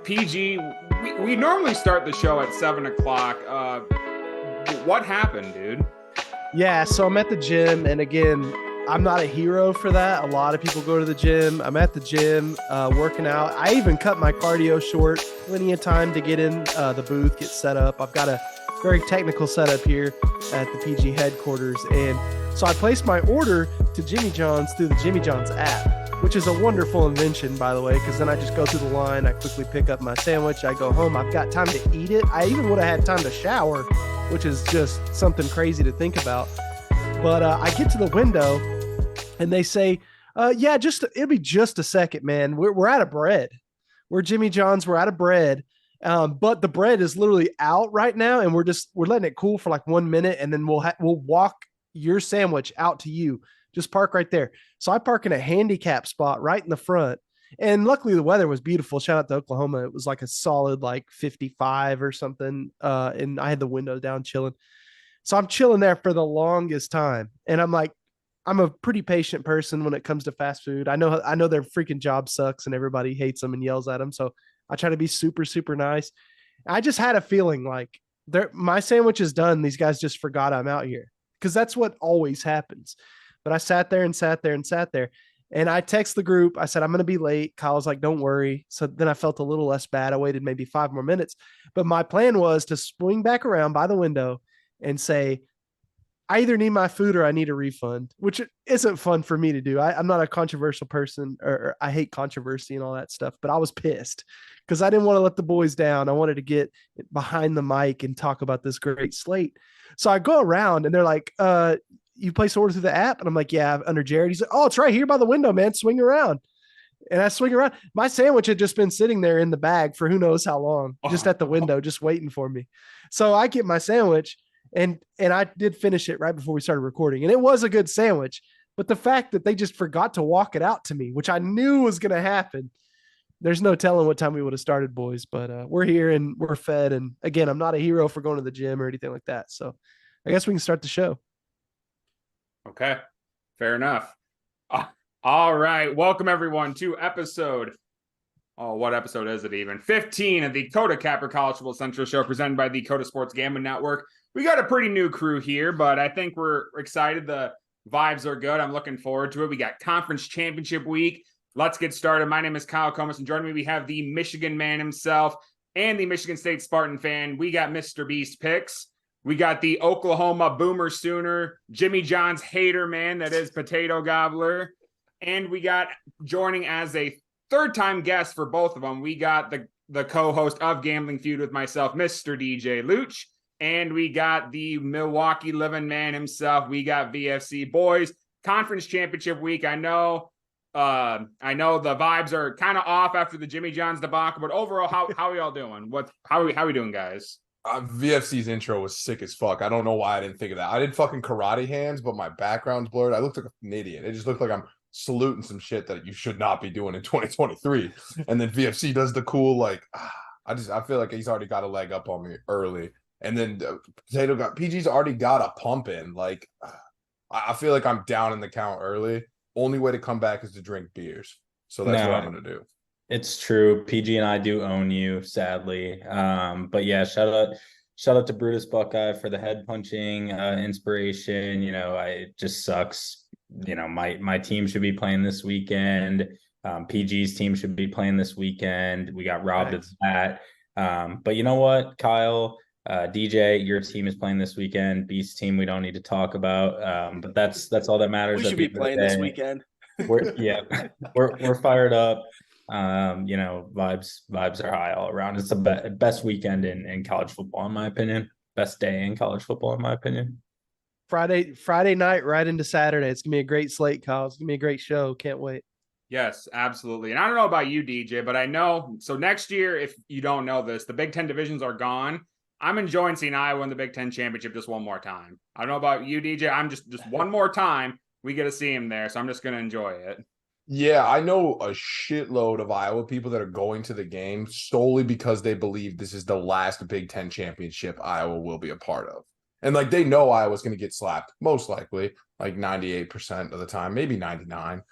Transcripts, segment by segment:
PG, we normally start the show at 7 o'clock. What happened, dude? Yeah, so I'm at the gym, and again, I'm not a hero for that. A lot of people go to the gym. I'm at the gym, working out. I even cut my cardio short. Plenty of time to get in the booth, get set up. I've got a very technical setup here at the PG headquarters, and so I placed my order to Jimmy John's through the Jimmy John's app, which is a wonderful invention, by the way, because then I just go through the line. I quickly pick up my sandwich. I go home. I've got time to eat it. I even would have had time to shower, which is just something crazy to think about. But I get to the window and they say, yeah, it'll be just a second, man. We're out of bread. We're Jimmy John's. We're out of bread. But the bread is literally out right now. And we're letting it cool for like 1 minute. And then we'll walk your sandwich out to you. Just park right there. So I park in a handicap spot right in the front. And luckily the weather was beautiful. Shout out to Oklahoma. It was like a solid like 55 or something. And I had the window down chilling. So I'm chilling there for the longest time. And I'm a pretty patient person when it comes to fast food. I know their freaking job sucks and everybody hates them and yells at them. So I try to be super, super nice. I just had a feeling like my sandwich is done. These guys just forgot I'm out here, because that's what always happens. But I sat there and sat there and sat there. And I text the group. I said, I'm going to be late. Kyle's like, don't worry. So then I felt a little less bad. I waited maybe 5 more minutes. But my plan was to swing back around by the window and say, I either need my food or I need a refund, which isn't fun for me to do. I'm not a controversial person, or I hate controversy and all that stuff, but I was pissed because I didn't want to let the boys down. I wanted to get behind the mic and talk about this great slate. So I go around and they're like, you place order through the app? And I'm like, yeah, under Jared. He's like, oh, it's right here by the window, man. Swing around. And I swing around. My sandwich had just been sitting there in the bag for who knows how long, just at the window, just waiting for me. So I get my sandwich, and I did finish it right before we started recording. And it was a good sandwich. But the fact that they just forgot to walk it out to me, which I knew was going to happen, there's no telling what time we would have started, boys. But we're here and we're fed. And again, I'm not a hero for going to the gym or anything like that. So I guess we can start the show. Okay, fair enough. All right, welcome everyone to what episode is it even? 15 of the Kota Capper College Football Central Show, presented by the Kota Sports Gambling Network. We got a pretty new crew here, but I think we're excited. The vibes are good. I'm looking forward to it. We got Conference Championship Week. Let's get started. My name is Kyle Comas, and joining me, we have the Michigan man himself and the Michigan State Spartan fan. We got Mr. Beast picks. We got the Oklahoma Boomer Sooner, Jimmy John's hater man, that is Potato Gobbler. And we got, joining as a third-time guest for both of them, we got the co-host of Gambling Feud with myself, Mr. DJ Luch. And we got the Milwaukee living man himself. We got VFC. Boys, Conference Championship Week. I know the vibes are kind of off after the Jimmy John's debacle, but overall, how are y'all doing? How are we doing, guys? VFC's intro was sick as fuck. I don't know why I didn't think of that. I did fucking karate hands, but my background's blurred. I looked like an idiot. It just looked like I'm saluting some shit that you should not be doing in 2023. And then VFC does the cool, like, I feel like he's already got a leg up on me early. And then PG's already got a pump in. Like, I feel like I'm down in the count early. Only way to come back is to drink beers. So that's what I'm going to do. It's true. PG and I do own you, sadly. But yeah, shout out to Brutus Buckeye for the head punching inspiration. It just sucks. My team should be playing this weekend. PG's team should be playing this weekend. We got robbed of that. But you know what, Kyle, DJ, your team is playing this weekend. Beast's team, we don't need to talk about. But that's all that matters. We should be playing this weekend. We're fired up. Vibes are high all around. It's the best weekend in college football, in my opinion. Best day in college football, in my opinion. Friday night right into Saturday. It's gonna be a great slate, Kyle. It's gonna be a great show. Can't wait. Yes, absolutely. And I don't know about you, DJ, but I know. So next year, if you don't know this, the Big Ten divisions are gone. I'm enjoying seeing Iowa win the Big Ten championship just one more time. I don't know about you, DJ. I'm just one more time we get to see him there, so I'm just gonna enjoy it. Yeah, I know a shitload of Iowa people that are going to the game solely because they believe this is the last Big Ten championship Iowa will be a part of. And like they know Iowa's going to get slapped, most likely, like 98% of the time, maybe 99.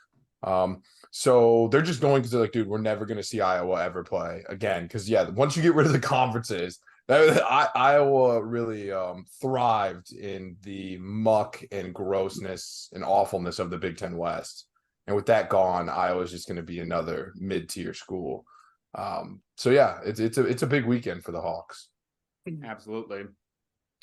So they're just going because they're like, dude, we're never going to see Iowa ever play again. Because once you get rid of the conferences, Iowa really thrived in the muck and grossness and awfulness of the Big Ten West. And with that gone, Iowa's just going to be another mid-tier school. So yeah, it's a big weekend for the Hawks. Absolutely.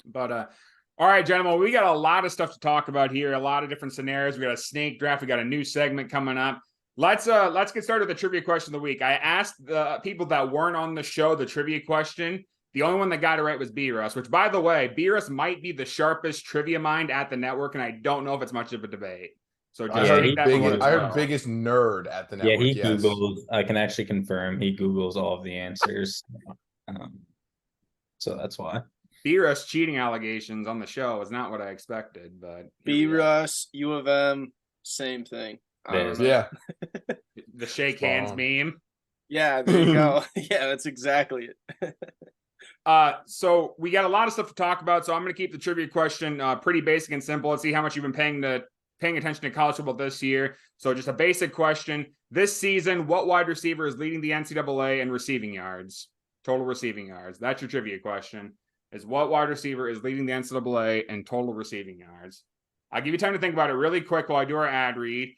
But all right, gentlemen, we got a lot of stuff to talk about here, a lot of different scenarios. We got a snake draft, we got a new segment coming up. Let's get started with the trivia question of the week. I asked the people that weren't on the show the trivia question. The only one that got it right was B-Russ, which, by the way, B-Russ might be the sharpest trivia mind at the network, and I don't know if it's much of a debate. So just take that for what it's I heard worth. biggest nerd at the network. Yeah, he Googles. I can actually confirm he Googles all of the answers. So that's why. B-Russ cheating allegations on the show is not what I expected, but B-Russ, U of M, same thing. Yeah. The shake hands meme. Yeah, there you go. Yeah, that's exactly it. So we got a lot of stuff to talk about. So I'm going to keep the trivia question pretty basic and simple. Let's see how much you've been paying attention to college football this year. So just a basic question. This season, what wide receiver is leading the NCAA in receiving yards? Total receiving yards. That's your trivia question. Is what wide receiver is leading the NCAA in total receiving yards? I'll give you time to think about it really quick while I do our ad read.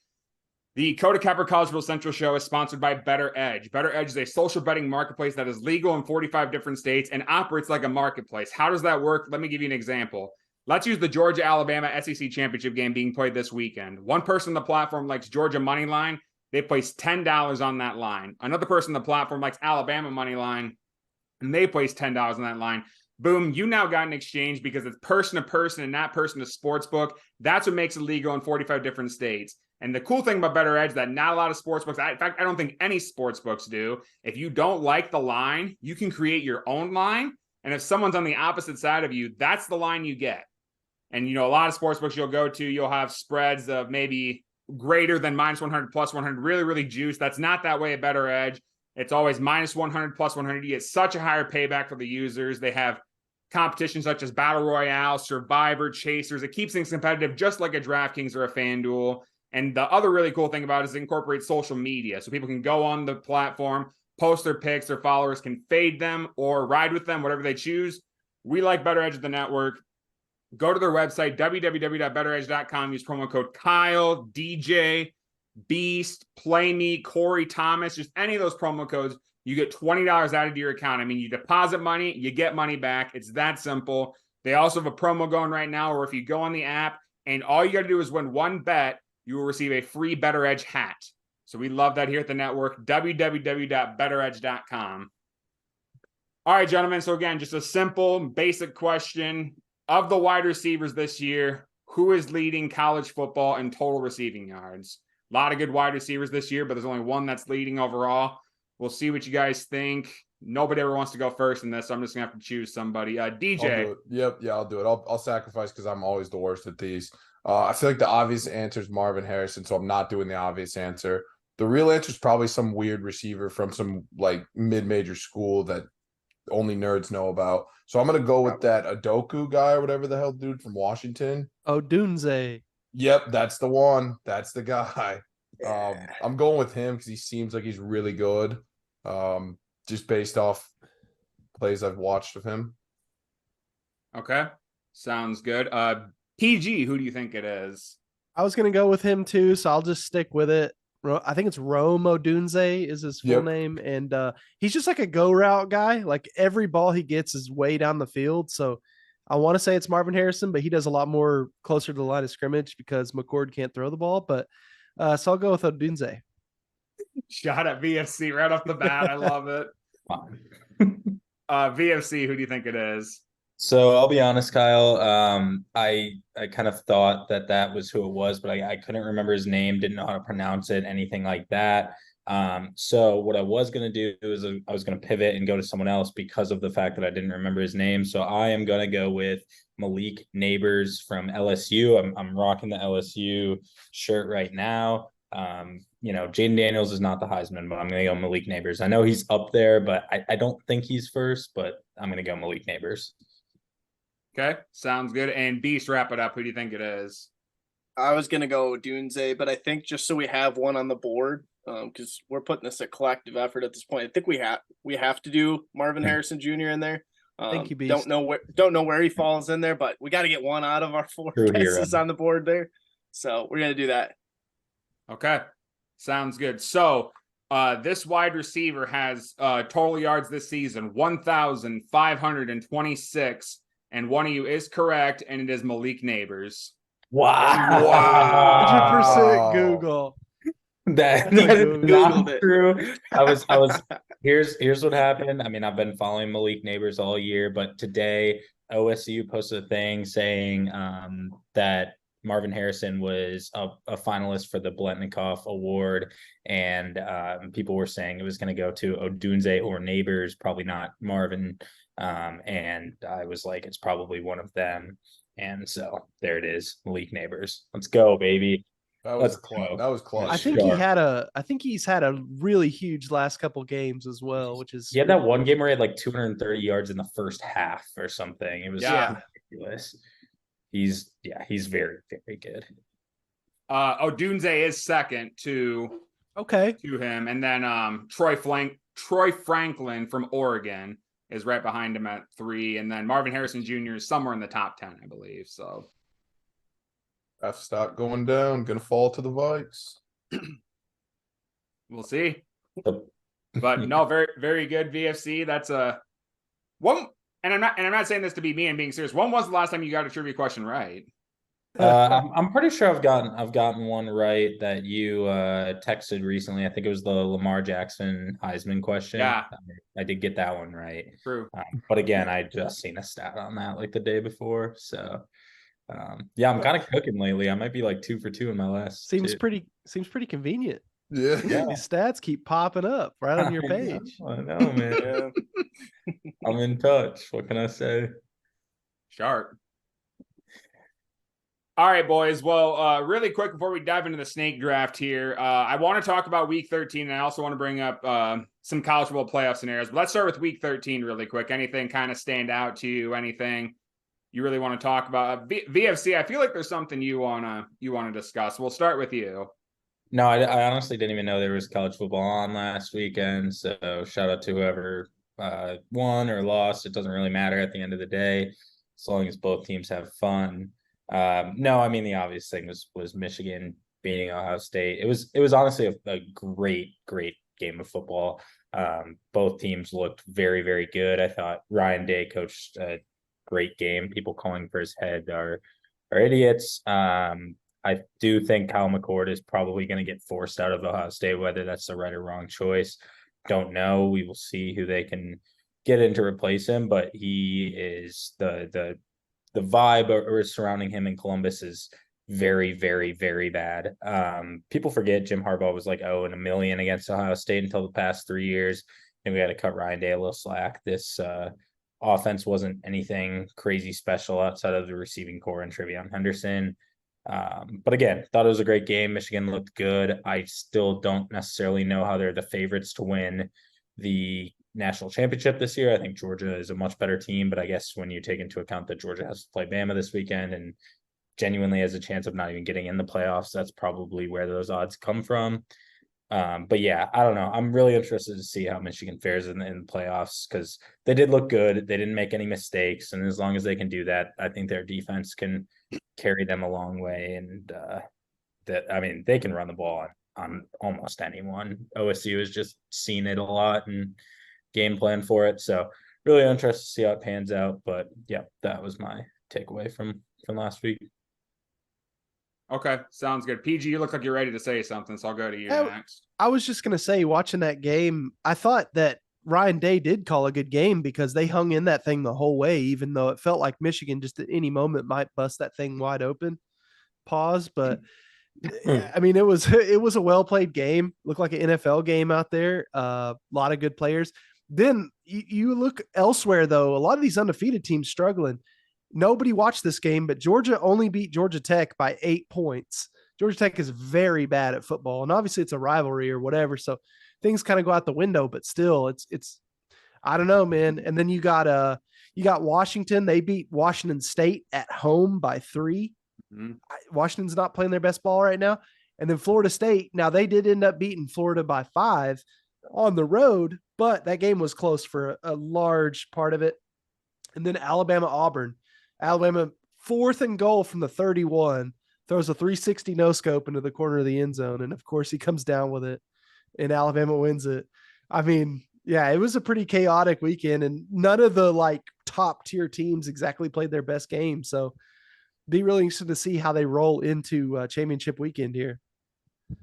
The Kota Capper Collegeville Central Show is sponsored by Better Edge. Better Edge is a social betting marketplace that is legal in 45 different states and operates like a marketplace. How does that work? Let me give you an example. Let's use the Georgia-Alabama SEC championship game being played this weekend. One person on the platform likes Georgia money line. They place $10 on that line. Another person on the platform likes Alabama money line, and they place $10 on that line. Boom, you now got an exchange because it's person to person and not person to sportsbook. That's what makes it legal in 45 different states. And the cool thing about Better Edge that not a lot of sportsbooks, in fact, I don't think any sportsbooks do. If you don't like the line, you can create your own line. And if someone's on the opposite side of you, that's the line you get. And, a lot of sportsbooks you'll go to, you'll have spreads of maybe greater than minus 100, plus 100, really, really juiced. That's not that way at Better Edge. It's always minus 100, plus 100. You get such a higher payback for the users. They have competitions such as Battle Royale, Survivor, Chasers. It keeps things competitive, just like a DraftKings or a FanDuel. And the other really cool thing about it is it incorporates social media. So people can go on the platform, post their picks, their followers can fade them or ride with them, whatever they choose. We like Better Edge at the network. Go to their website, www.betteredge.com. Use promo code Kyle, DJ, Beast, Play Me, Corey, Thomas, just any of those promo codes. You get $20 added to your account. I mean, you deposit money, you get money back. It's that simple. They also have a promo going right now where if you go on the app and all you got to do is win one bet, you will receive a free Better Edge hat. So we love that here at the network, www.betteredge.com. All right, gentlemen. So again, just a simple, basic question. Of the wide receivers this year, who is leading college football in total receiving yards? A lot of good wide receivers this year, but there's only one that's leading overall. We'll see what you guys think. Nobody ever wants to go first in this, so I'm just going to have to choose somebody. DJ. Yep, I'll do it. I'll sacrifice because I'm always the worst at these. I feel like the obvious answer is Marvin Harrison, so I'm not doing the obvious answer. The real answer is probably some weird receiver from some mid-major school that only nerds know about. So I'm gonna go with that Adoku guy or whatever the hell dude from Washington. Odunze. Yep, that's the one. That's the guy. Yeah. I'm going with him because he seems like he's really good. Just based off plays I've watched of him. Okay, sounds good. PG, who do you think it is? I was going to go with him too, so I'll just stick with it. I think it's Rome Odunze is his full name. And he's just like a go route guy. Like every ball he gets is way down the field. So I want to say it's Marvin Harrison, but he does a lot more closer to the line of scrimmage because McCord can't throw the ball. But so I'll go with Odunze. Shot at VFC right off the bat. I love it. VFC, who do you think it is? So I'll be honest, Kyle. I kind of thought that was who it was, but I couldn't remember his name, didn't know how to pronounce it, anything like that. So what I was going to do is I was going to pivot and go to someone else because of the fact that I didn't remember his name. So I am going to go with Malik Neighbors from LSU. I'm rocking the LSU shirt right now. Jaden Daniels is not the Heisman, but I'm going to go Malik Neighbors. I know he's up there, but I don't think he's first, but I'm going to go Malik Neighbors. Okay, sounds good. And Beast, wrap it up. Who do you think it is? I was gonna go Dunze, but I think just so we have one on the board, because we're putting this a collective effort at this point. I think we have to do Marvin Harrison Jr. in there. Thank you, Beast. Don't know where he falls in there, but we got to get one out of our 4 True hero. guesses on the board there. So we're gonna do that. Okay. Sounds good. So this wide receiver has total yards this season 1,526, and one of you is correct, and it is Malik Neighbors. Wow. 100% Google. That That's is Googled not it. true. I was here's what happened. I mean, I've been following Malik Neighbors all year, but today OSU posted a thing saying that Marvin Harrison was a finalist for the Blentnikoff Award, and people were saying it was going to go to Odunze or Neighbors, probably not Marvin. And I was like, it's probably one of them. And so there it is, Malik Neighbors. Let's go, baby. That was Let's clutch. go. That was clutch. I think he's had a really huge last couple games as well, which is He had that one game where he had like 230 yards in the first half or something. It was ridiculous. He's very, very good. Odunze is second to him, and then Troy Franklin from Oregon is right behind him at 3, and then Marvin Harrison Jr. is somewhere in the top 10, I believe. So F stock going down, gonna fall to the Vikes. we'll see. But no, very, very good VFC. That's a one. And I'm not saying this to be me and being serious. When was the last time you got a trivia question right? I'm pretty sure I've gotten one right that you texted recently. I think it was the Lamar Jackson Heisman question. Yeah, I did get that one right. True. But again, I just seen a stat on that like the day before. So yeah, I'm kind of cooking lately. I might be like 2 for 2 in my last. Seems pretty convenient. Yeah. These stats keep popping up right on your page. I know, man. I'm in touch. What can I say? Sharp. All right, boys. Well, really quick before we dive into the snake draft here, I want to talk about Week 13, and I also want to bring up some college football playoff scenarios. But let's start with Week 13 really quick. Anything kind of stand out to you? Anything you really want to talk about? VFC, I feel like there's something you wanna discuss. We'll start with you. No, I honestly didn't even know there was college football on last weekend. So shout out to whoever won or lost. It doesn't really matter at the end of the day, as long as both teams have fun. No, I mean, the obvious thing was Michigan beating Ohio State. It was honestly a great game of football. Both teams looked very, very good. I thought Ryan Day coached a great game. People calling for his head are idiots. I do think Kyle McCord is probably going to get forced out of Ohio State, whether that's the right or wrong choice. Don't know. We will see who they can get in to replace him, but he is the vibe surrounding him in Columbus is very, very, very bad. People forget Jim Harbaugh was like 0-1,000,000 against Ohio State until the past 3 years, and we had to cut Ryan Day a little slack. This offense wasn't anything crazy special outside of the receiving core and Trevion Henderson. But again, thought it was a great game. Michigan looked good. I still don't necessarily know how they're the favorites to win the national championship this year. I think Georgia is a much better team, but I guess when you take into account that Georgia has to play Bama this weekend and genuinely has a chance of not even getting in the playoffs, that's probably where those odds come from. But yeah, I don't know. I'm really interested to see how Michigan fares in the playoffs because they did look good. They didn't make any mistakes. And as long as they can do that, I think their defense can carry them a long way. And they can run the ball on almost anyone. OSU has just seen it a lot and game plan for it. So really interested to see how it pans out. But yeah, that was my takeaway from last week. Okay, sounds good. PG, you look like you're ready to say something, so I'll go to you next. I was just going to say, watching that game, I thought that Ryan Day did call a good game because they hung in that thing the whole way, even though it felt like Michigan just at any moment might bust that thing wide open. Pause, but I mean, it was a well-played game. Looked like an NFL game out there. A lot of good players. Then you look elsewhere, though. A lot of these undefeated teams struggling. Nobody watched this game, but Georgia only beat Georgia Tech by 8 points. Georgia Tech is very bad at football, and obviously it's a rivalry or whatever, so things kind of go out the window. But still, it's I don't know, man. And then you got Washington. They beat Washington State at home by 3. Washington's not playing their best ball right now. And then Florida State, now they did end up beating Florida by 5 on the road, but that game was close for a large part of it. And then Alabama, 4th and goal from the 31, throws a 360 no scope into the corner of the end zone. And of course, he comes down with it, and Alabama wins it. I mean, yeah, it was a pretty chaotic weekend, and none of the like top tier teams exactly played their best game. So be really interested to see how they roll into championship weekend here.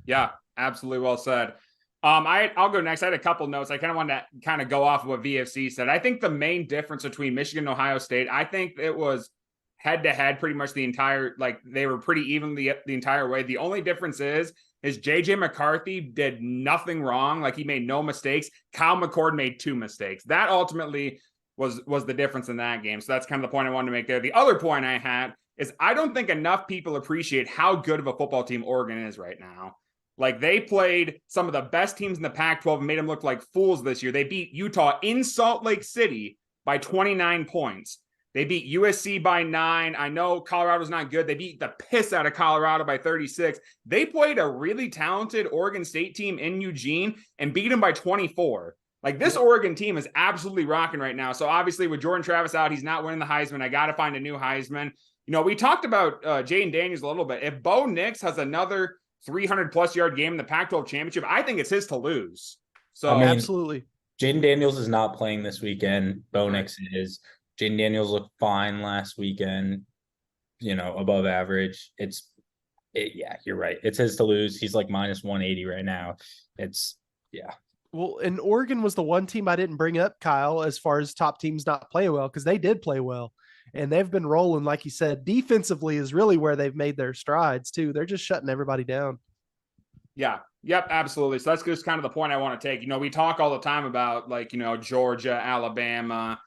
Yeah, absolutely well said. I'll go next. I had a couple notes. I kind of wanted to kind of go off of what VFC said. I think the main difference between Michigan and Ohio State, I think it was head to head pretty much the entire, like they were pretty even the entire way. The only difference is JJ McCarthy did nothing wrong. Like he made no mistakes. Kyle McCord made 2 mistakes. That ultimately was the difference in that game. So that's kind of the point I wanted to make there. The other point I had is I don't think enough people appreciate how good of a football team Oregon is right now. Like they played some of the best teams in the Pac-12 and made them look like fools this year. They beat Utah in Salt Lake City by 29 points. They beat USC by 9. I know Colorado's not good. They beat the piss out of Colorado by 36. They played a really talented Oregon State team in Eugene and beat them by 24. Like this Oregon team is absolutely rocking right now. So obviously with Jordan Travis out, he's not winning the Heisman. I got to find a new Heisman. You know, we talked about Jaden Daniels a little bit. If Bo Nix has another 300+ yard game in the Pac-12 championship, I think it's his to lose. So I mean, absolutely. Jaden Daniels is not playing this weekend. Bo Nix is. Jaden Daniels looked fine last weekend, above average. Yeah, you're right. It's his to lose. He's like minus 180 right now. Yeah. Well, and Oregon was the one team I didn't bring up, Kyle, as far as top teams not playing well, because they did play well. And they've been rolling, like you said. Defensively is really where they've made their strides, too. They're just shutting everybody down. Yeah. Yep, absolutely. So that's just kind of the point I want to take. We talk all the time about, like, Georgia, Alabama,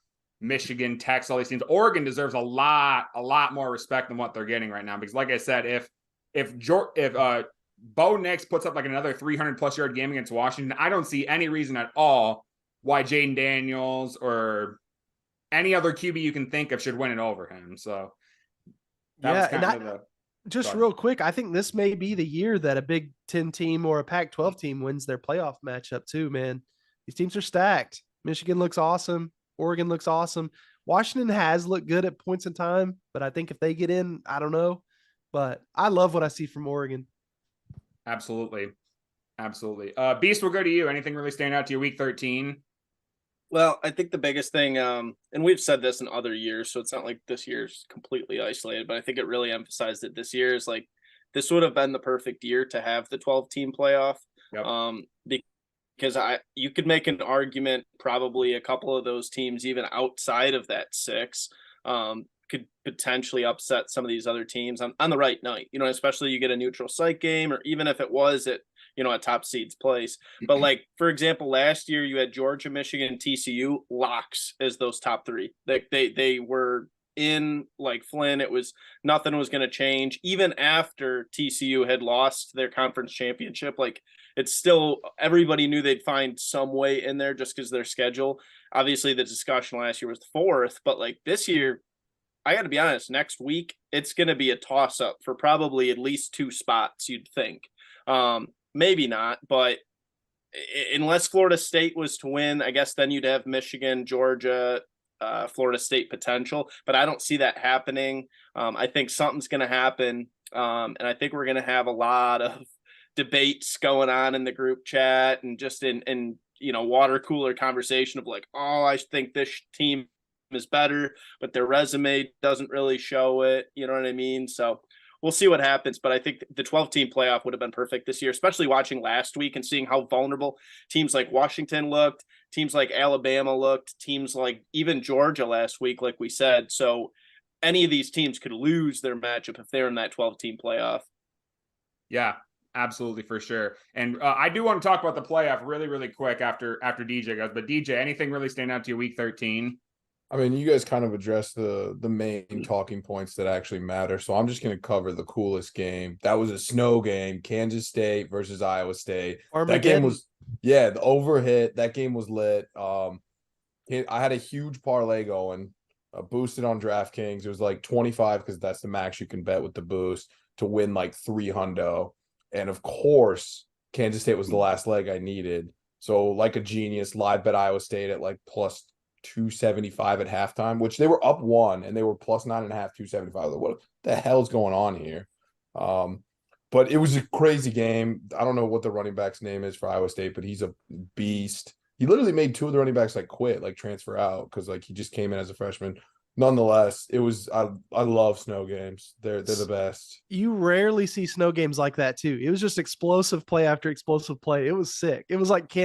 Michigan, Texas, all these teams. Oregon deserves a lot more respect than what they're getting right now. Because, like I said, if Bo Nix puts up like another 300+ yard game against Washington, I don't see any reason at all why Jaden Daniels or any other QB you can think of should win it over him. So just real quick, I think this may be the year that a Big Ten team or a Pac-12 team wins their playoff matchup too, man. These teams are stacked. Michigan looks awesome. Oregon looks awesome. Washington has looked good at points in time, but I think if they get in, I don't know. But I love what I see from Oregon. Absolutely. Beast, we'll go to you. Anything really stand out to you week 13? Well, I think the biggest thing, and we've said this in other years, so it's not like this year's completely isolated, but I think it really emphasized it this year is like, this would have been the perfect year to have the 12-team playoff. Yep. Because you could make an argument, probably a couple of those teams, even outside of that 6, could potentially upset some of these other teams on the right night, especially you get a neutral site game, or even if it was at, a top seeds place. But like, for example, last year you had Georgia, Michigan, TCU locks as those top 3. They were in like Flynn. It was nothing was going to change even after TCU had lost their conference championship. Like it's still, everybody knew they'd find some way in there just because their schedule. Obviously the discussion last year was 4th, but like this year, I got to be honest, next week, it's going to be a toss up for probably at least 2 spots. You'd think, maybe not, but unless Florida State was to win, I guess then you'd have Michigan, Georgia, Florida State potential, but I don't see that happening. I think something's going to happen. And I think we're going to have a lot of debates going on in the group chat and just in water cooler conversation of like, oh, I think this team is better, but their resume doesn't really show it. You know what I mean? So we'll see what happens. But I think the 12-team playoff would have been perfect this year, especially watching last week and seeing how vulnerable teams like Washington looked, teams like Alabama looked, teams like even Georgia last week, like we said. So any of these teams could lose their matchup if they're in that 12-team playoff. Yeah, absolutely, for sure. And I do want to talk about the playoff really, really quick after DJ goes. But DJ, anything really stand out to you week 13? I mean, you guys kind of addressed the main talking points that actually matter. So I'm just going to cover the coolest game. That was a snow game, Kansas State versus Iowa State. That game was, the overhit. That game was lit. I had a huge parlay going. boosted on DraftKings. It was like 25 because that's the max you can bet with the boost to win like 300. And of course, Kansas State was the last leg I needed. So like a genius, live bet Iowa State at like plus 275 at halftime, which they were up 1 and they were plus 9.5, 275. Like, what the hell's going on here? But it was a crazy game. I don't know what the running back's name is for Iowa State, but he's a beast. He literally made 2 of the running backs like quit, like transfer out because like he just came in as a freshman. Nonetheless, it was I love snow games. They're the best. You rarely see snow games like that too. It was just explosive play after explosive play. It was sick. It was like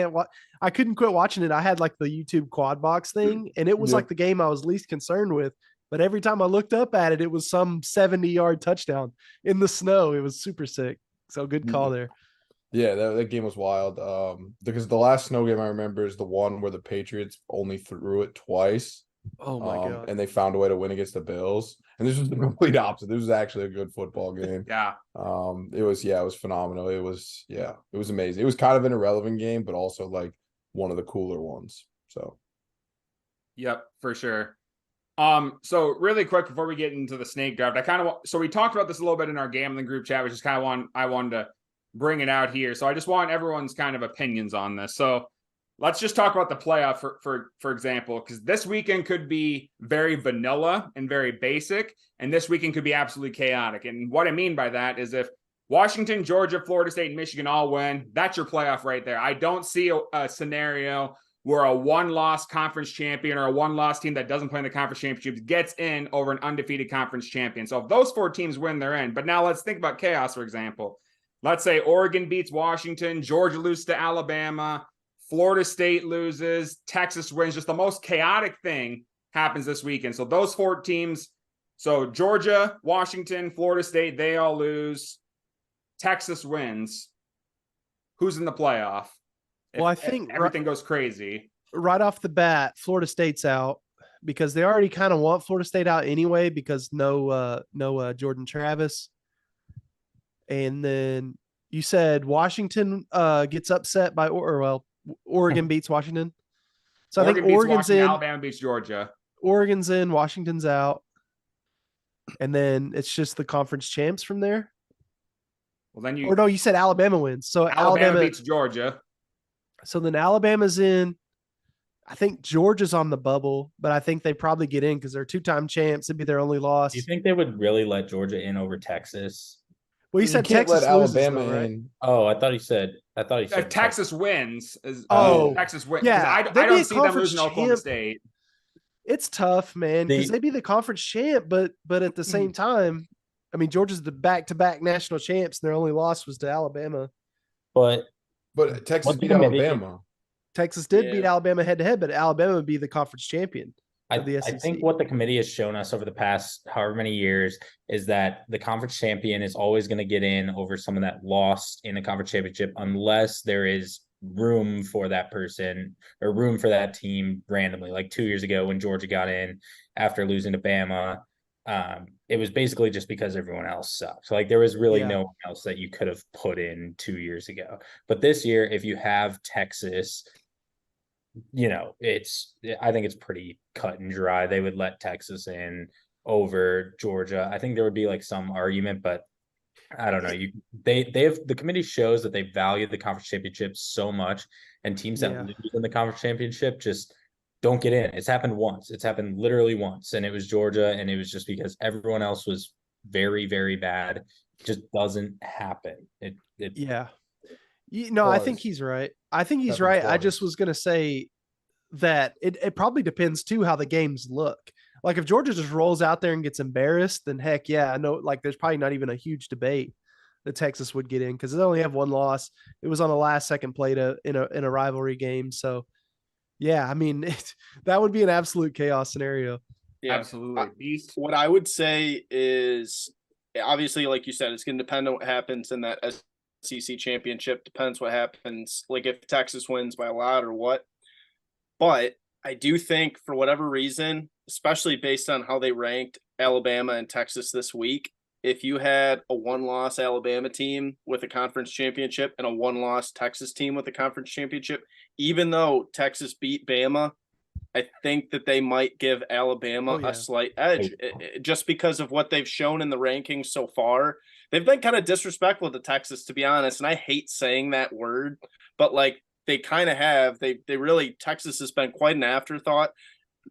I couldn't quit watching it. I had like the YouTube quad box thing, and it was like the game I was least concerned with. But every time I looked up at it, it was some 70-yard touchdown in the snow. It was super sick. So good call there. Yeah, that game was wild. Because the last snow game I remember is the one where the Patriots only threw it twice. Oh my God. And they found a way to win against the Bills. And this was the complete opposite. This was actually a good football game. Yeah. It was phenomenal. It was amazing. It was kind of an irrelevant game, but also like one of the cooler ones. So Yep, for sure. So really quick before we get into the snake draft, so we talked about this a little bit in our gambling group chat, which is kind of I wanted to bring it out here. So I just want everyone's kind of opinions on this. So let's just talk about the playoff for example, because this weekend could be very vanilla and very basic, and this weekend could be absolutely chaotic. And what I mean by that is if Washington, Georgia, Florida State, and Michigan all win, that's your playoff right there. I don't see a scenario where a one-loss conference champion or a one-loss team that doesn't play in the conference championships gets in over an undefeated conference champion. So if those 4 teams win, they're in. But now let's think about chaos, for example. Let's say Oregon beats Washington, Georgia loses to Alabama, Florida State loses, Texas wins. Just the most chaotic thing happens this weekend. So those 4 teams, so Georgia, Washington, Florida State, they all lose. Texas wins. Who's in the playoff? Well, I think everything goes crazy. Right off the bat, Florida State's out because they already kind of want Florida State out anyway because no Jordan Travis. And then you said Washington gets upset by Oregon beats Washington. So I think Oregon's in. Alabama beats Georgia. Oregon's in. Washington's out. And then it's just the conference champs from there. Well, then you said Alabama wins. So Alabama beats Georgia. So then Alabama's in. I think Georgia's on the bubble, but I think they probably get in because they're 2-time champs. It'd be their only loss. Do you think they would really let Georgia in over Texas? Well, you said Texas loses, Alabama though, right? in. Oh, I thought he said Texas wins. Texas wins. Yeah, I don't see them losing to Oklahoma State. It's tough, man, because they'd be the conference champ, but at the same time, I mean, Georgia's the back-to-back national champs, and their only loss was to Alabama. But Texas beat Alabama. Texas did beat Alabama head-to-head, but Alabama would be the conference champion. I think what the committee has shown us over the past however many years is that the conference champion is always going to get in over someone that lost in the conference championship unless there is room for that person or room for that team randomly. Like 2 years ago when Georgia got in after losing to Bama, it was basically just because everyone else sucked. So like there was really no one else that you could have put in 2 years ago. But this year, if you have Texas, I think it's pretty cut and dry. They would let Texas in over Georgia. I think there would be like some argument, but I don't know. The committee shows that they value the conference championship so much, and teams that lose in the conference championship just don't get in. It's happened once. It's happened literally once, and it was Georgia, and it was just because everyone else was very, very bad. It just doesn't happen. I think he's right. I just was going to say that it probably depends too how the games look. Like if Georgia just rolls out there and gets embarrassed, then heck yeah, I know like there's probably not even a huge debate that Texas would get in because they only have one loss. It was on the last second play in a rivalry game. So yeah, I mean that would be an absolute chaos scenario. Yeah, absolutely. What I would say is obviously, like you said, it's going to depend on what happens in that SEC championship. Depends what happens, like if Texas wins by a lot or what. But I do think for whatever reason, especially based on how they ranked Alabama and Texas this week, if you had a one-loss Alabama team with a conference championship and a one-loss Texas team with a conference championship, even though Texas beat Bama, I think that they might give Alabama yeah. a slight edge just because of what they've shown in the rankings so far. They've been kind of disrespectful to Texas, to be honest, and I hate saying that word, but like they kind of have. They really, Texas has been quite an afterthought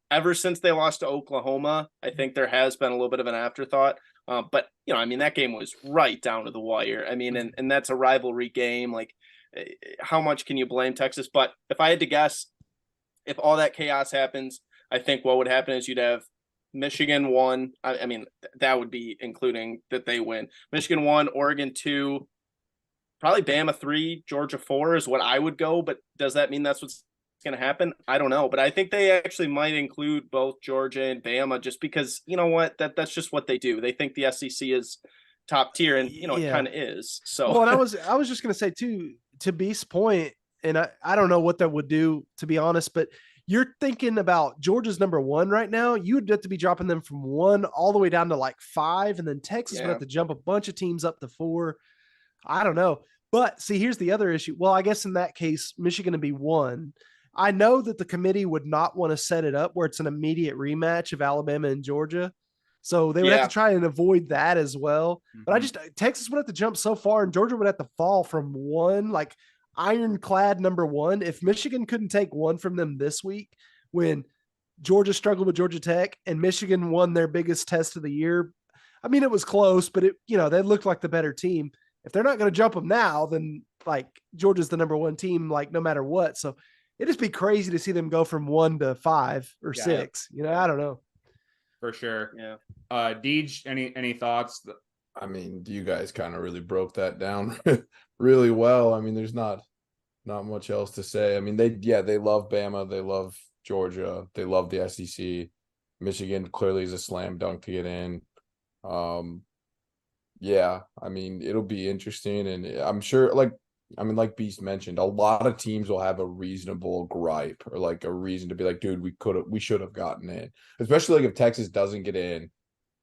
ever since they lost to Oklahoma. I think there has been a little bit of an afterthought. But I mean, that game was right down to the wire. I mean, and that's a rivalry game. Like, how much can you blame Texas? But if I had to guess, if all that chaos happens, I think what would happen is you'd have Michigan 1. I mean, that would be including that they win. Michigan 1, Oregon 2, probably Bama 3, Georgia 4 is what I would go. But does that mean that's what's going to happen? I don't know. But I think they actually might include both Georgia and Bama just because, you know what, that's just what they do. They think the SEC is top tier, and it kind of is. So well, and I was just going to say too, to Beast's point, and I don't know what that would do, to be honest, but you're thinking about Georgia's number 1 right now. You would have to be dropping them from 1 all the way down to like 5, and then Texas would have to jump a bunch of teams up to 4. I don't know. But see, here's the other issue. Well, I guess in that case, Michigan would be 1. I know that the committee would not want to set it up where it's an immediate rematch of Alabama and Georgia. So they would have to try and avoid that as well. But Texas would have to jump so far, and Georgia would have to fall from 1, like ironclad number 1. If Michigan couldn't take 1 from them this week, when Georgia struggled with Georgia Tech and Michigan won their biggest test of the year, I mean, it was close, but they looked like the better team. If they're not going to jump them now, then like Georgia's the number 1 team, like no matter what. So it'd just be crazy to see them go from 1 to 5 or 6. I don't know. For sure. Yeah. Deej, any thoughts? I mean, you guys kind of really broke that down really well. I mean, there's not much else to say. I mean, they love Bama, they love Georgia, they love the SEC. Michigan clearly is a slam dunk to get in. Yeah, I mean, it'll be interesting, and I'm sure, like Beast mentioned, a lot of teams will have a reasonable gripe or like a reason to be like, dude, we should have gotten in. Especially like if Texas doesn't get in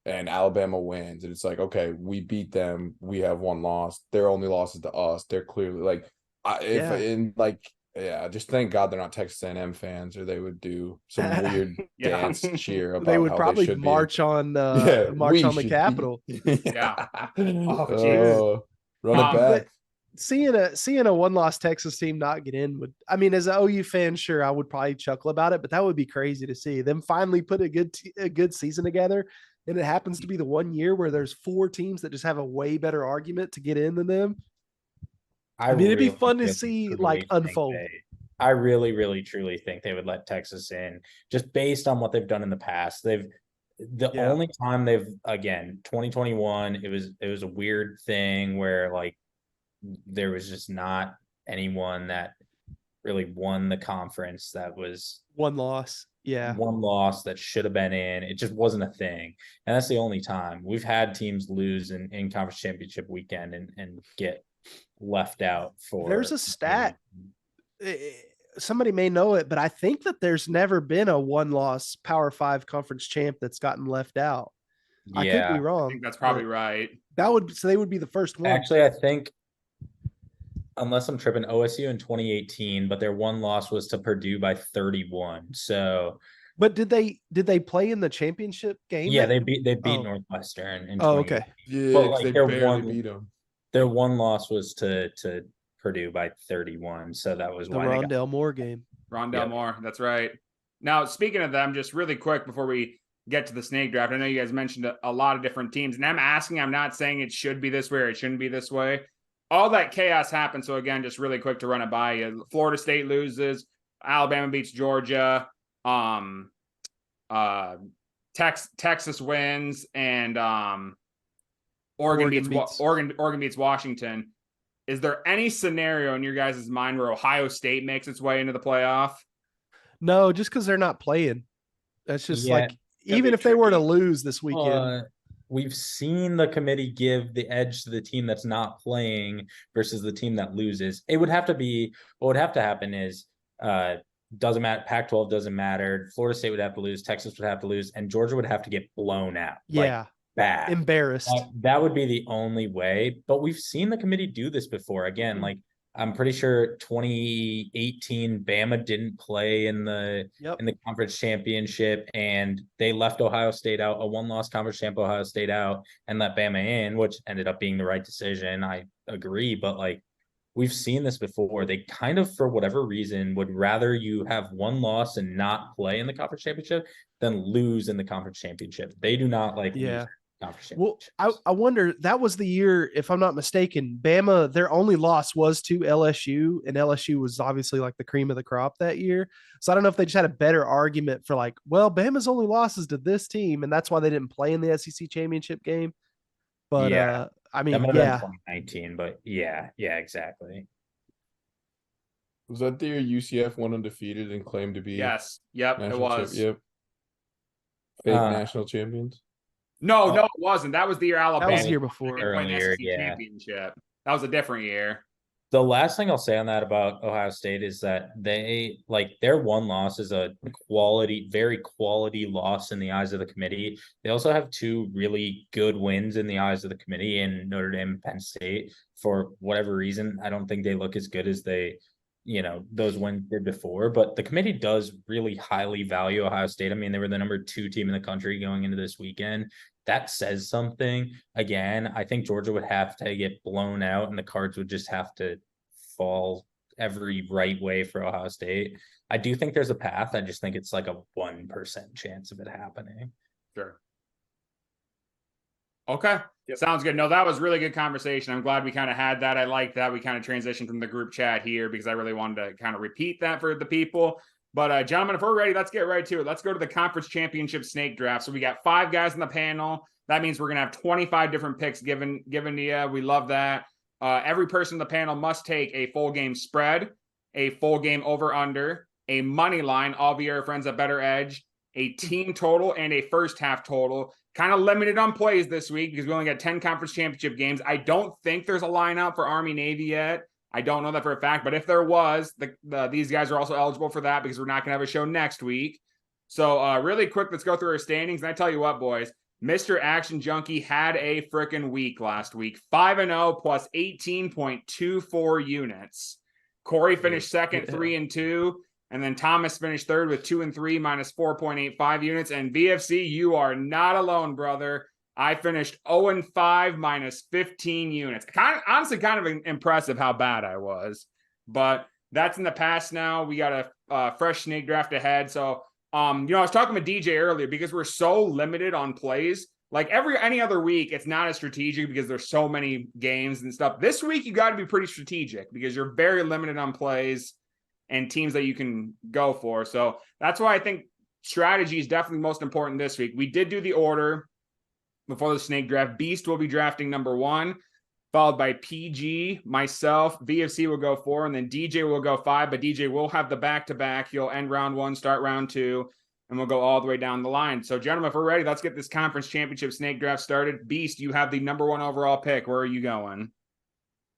and Alabama wins, and it's like, okay, we beat them, we have 1 loss. Their only loss is to us. They're clearly like, just thank God they're not Texas A&M fans, or they would do some weird dance cheer about they would how probably they should march be. on the Capitol. Yeah. Run it back. Seeing a 1-loss Texas team not get in would, I mean, as an OU fan, sure, I would probably chuckle about it, but that would be crazy to see them finally put a good season together. And it happens to be the 1 year where there's 4 teams that just have a way better argument to get in than them. I mean, it'd be fun to see like unfold. I really, really, truly think they would let Texas in just based on what they've done in the past. Only time they've, again, 2021, it was a weird thing where like there was just not anyone that really won the conference that was 1 loss. Yeah. 1 loss that should have been in. It just wasn't a thing. And that's the only time we've had teams lose in conference championship weekend and get left out for. There's a stat. Somebody may know it, but I think that there's never been a 1-loss Power 5 conference champ that's gotten left out. Yeah. I could be wrong. I think that's probably right. They would be the first one. Actually, I think, unless I'm tripping, OSU in 2018, but their 1 loss was to Purdue by 31. So, but did they play in the championship game? Yeah, they beat Northwestern in 2018. Okay. Yeah, but like they barely beat them. Their 1 loss was to Purdue by 31. So that was the Rondell Moore game. Rondell Moore, that's right. Now, speaking of them, just really quick before we get to the snake draft, I know you guys mentioned a lot of different teams, and I'm not saying it should be this way or it shouldn't be this way. All that chaos happened. So again, just really quick to run it by you. Florida State loses, Alabama beats Georgia, Texas wins, and Oregon beats Washington. Is there any scenario in your guys' mind where Ohio State makes its way into the playoff? No, just because they're not playing. That's just like, even if they were to lose this weekend. We've seen the committee give the edge to the team that's not playing versus the team that loses. What would have to happen is, doesn't matter. Pac-12 doesn't matter. Florida State would have to lose. Texas would have to lose, and Georgia would have to get blown out. Yeah. Bad. Embarrassed. That would be the only way. But we've seen the committee do this before. Again, like I'm pretty sure 2018 Bama didn't play in the Yep. conference championship, and they left Ohio State out, a one-loss conference champ Ohio State out, and let Bama in, which ended up being the right decision. I agree, but like we've seen this before. They kind of, for whatever reason, would rather you have one loss and not play in the conference championship than lose in the conference championship. They do not like Yeah. losing conference Well, championships. I wonder, that was the year, if I'm not mistaken, Bama, their only loss was to LSU, and LSU was obviously like the cream of the crop that year. So I don't know if they just had a better argument for like, well, Bama's only losses to this team, and that's why they didn't play in the SEC championship game. But Yeah. I That mean, might have been yeah, 2019, but yeah, exactly. Was that the year UCF went undefeated and claimed to be Yes. Yep. It national champ? was. Yep. Fake Uh, national champions. No, Oh. no, it wasn't. That was the year Alabama. that was the year before. didn't play in the Earlier, SEC yeah. championship. That was a different year. The last thing I'll say on that about Ohio State is that they like their one loss is a very quality loss in the eyes of the committee. They also have two really good wins in the eyes of the committee in Notre Dame and Penn State. For whatever reason, I don't think they look as good as those wins did before, but the committee does really highly value Ohio State. I mean, they were the number 2 team in the country going into this weekend. That says something. Again, I think Georgia would have to get blown out and the cards would just have to fall every right way for Ohio State. I do think there's a path. I just think it's like a 1% chance of it happening. Sure. Okay. Yep. Sounds good. No, that was really good conversation. I'm glad we kind of had that. I like that we kind of transitioned from the group chat here because I really wanted to kind of repeat that for the people. But gentlemen, if we're ready, let's get right to it. Let's go to the conference championship snake draft. So we got 5 guys in the panel. That means we're going to have 25 different picks given to you. We love that. Every person in the panel must take a full game spread, a full game over under, a money line, all via our friends at Better Edge, a team total, and a first half total. Kind of limited on plays this week because we only got 10 conference championship games. I don't think there's a lineup for Army Navy yet. I don't know that for a fact, but if there was, these guys are also eligible for that because we're not going to have a show next week. So really quick, let's go through our standings. And I tell you what, boys, Mr. Action Junkie had a freaking week last week. 5-0 plus 18.24 units. Corey finished second, 3-2. And then Thomas finished third with 2-3 minus 4.85 units. And VFC, you are not alone, brother. I finished 0-5 minus 15 units. Honestly, kind of impressive how bad I was. But that's in the past now. We got a fresh snake draft ahead. So, I was talking with DJ earlier because we're so limited on plays. Like any other week, it's not as strategic because there's so many games and stuff. This week, you got to be pretty strategic because you're very limited on plays and teams that you can go for. So that's why I think strategy is definitely most important this week. We did do the order before the snake draft. Beast will be drafting number 1, followed by PG, myself, VFC will go 4, and then DJ will go 5, but DJ will have the back-to-back. He'll end round 1, start round 2, and we'll go all the way down the line. So, gentlemen, if we're ready, let's get this conference championship snake draft started. Beast, you have the number 1 overall pick. Where are you going?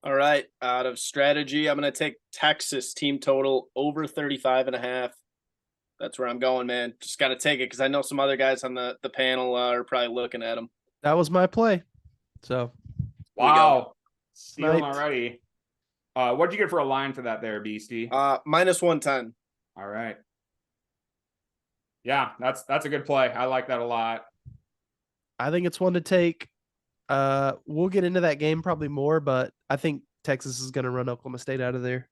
All right. Out of strategy, I'm going to take Texas team total over 35.5. That's where I'm going, man. Just got to take it because I know some other guys on the panel are probably looking at them. That was my play. So Wow. Stealing Sniped. already. What'd you get for a line for that there, Beastie? Minus 110. All right. Yeah, that's a good play. I like that a lot. I think it's one to take. We'll get into that game probably more, but I think Texas is going to run Oklahoma State out of there.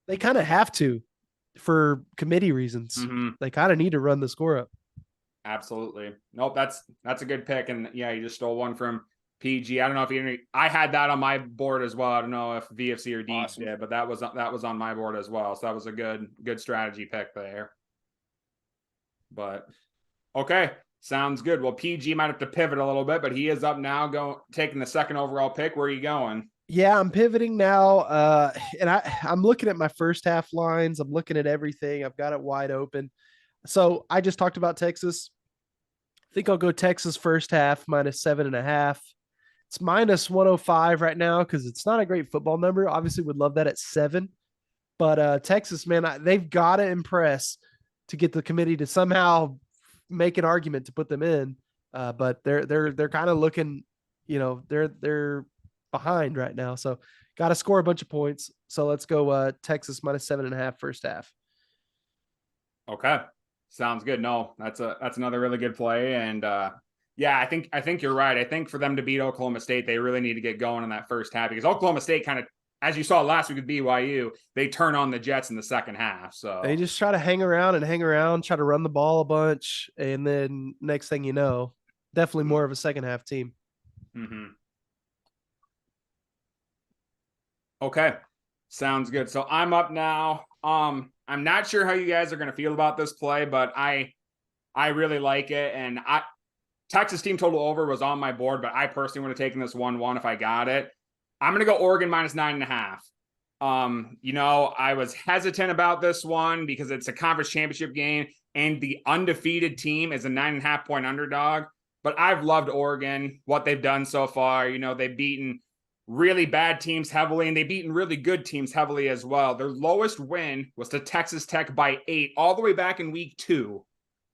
They kind of have to for committee reasons. Mm-hmm. They kind of need to run the score up. Absolutely. Nope, that's a good pick. And yeah, you just stole one from PG. I don't know if I had that on my board as well. I don't know if VFC or D did, but that was on my board as well. So that was a good strategy pick there. But okay, sounds good. Well, PG might have to pivot a little bit, but he is up now, taking the second overall pick. Where are you going? Yeah, I'm pivoting now. And I'm looking at my first half lines. I'm looking at everything. I've got it wide open. So I just talked about Texas. I think I'll go Texas first half minus 7.5. It's minus 105 right now because it's not a great football number. Obviously, would love that at 7. But Texas, man, they've got to impress to get the committee to somehow make an argument to put them in. But they're kind of looking, they're behind right now. So Got to score a bunch of points. So let's go Texas minus 7.5 first half. Okay. Sounds good. No, that's another really good play. And yeah, I think you're right. I think for them to beat Oklahoma State, they really need to get going in that first half because Oklahoma State kind of, as you saw last week with BYU, they turn on the Jets in the second half. So they just try to hang around, try to run the ball a bunch, and then next thing you know, definitely more of a second half team. Mm-hmm. Okay. Sounds good. So I'm up now. I'm not sure how you guys are going to feel about this play, but I really like it. And Texas team total over was on my board, but I personally would have taken this 1-1 if I got it. I'm going to go Oregon minus 9.5. You know, I was hesitant about this one because it's a conference championship game and the undefeated team is a 9.5 point underdog. But I've loved Oregon, what they've done so far. You know, they've beaten really bad teams heavily, and they've beaten really good teams heavily as well. Their lowest win was to Texas Tech by 8, all the way back in week 2.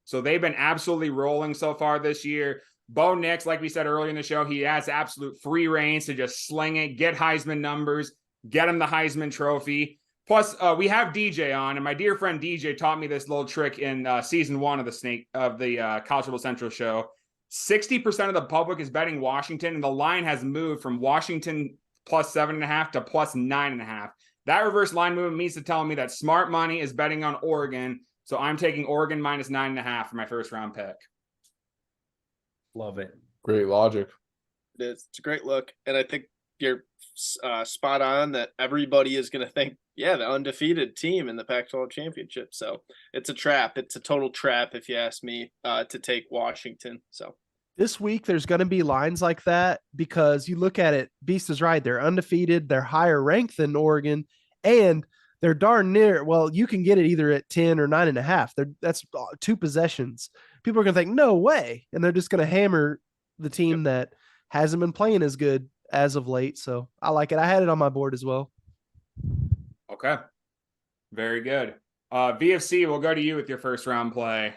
So they've been absolutely rolling so far this year. Bo Nix, like we said earlier in the show, he has absolute free reigns to just sling it, get Heisman numbers, get him the Heisman Trophy. Plus, we have DJ on, and my dear friend DJ taught me this little trick in season 1 of the College Football Central show. 60% of the public is betting Washington, and the line has moved from Washington plus 7.5 to plus 9.5. That reverse line movement means to tell me that smart money is betting on Oregon. So I'm taking Oregon minus 9.5 for my first round pick. Love it. Great logic. It is. It's a great look. And I think you're spot on that everybody is going to think, yeah, the undefeated team in the Pac-12 championship. So it's a trap. It's a total trap, if you ask me, to take Washington. So this week, there's going to be lines like that because you look at it, Beast is right. They're undefeated. They're higher ranked than Oregon, and they're darn near. Well, you can get it either at 10 or 9.5. That's 2 possessions. People are going to think, no way. And they're just going to hammer the team that hasn't been playing as good as of late. So I like it. I had it on my board as well. Okay. Very good. VFC, we'll go to you with your first round play.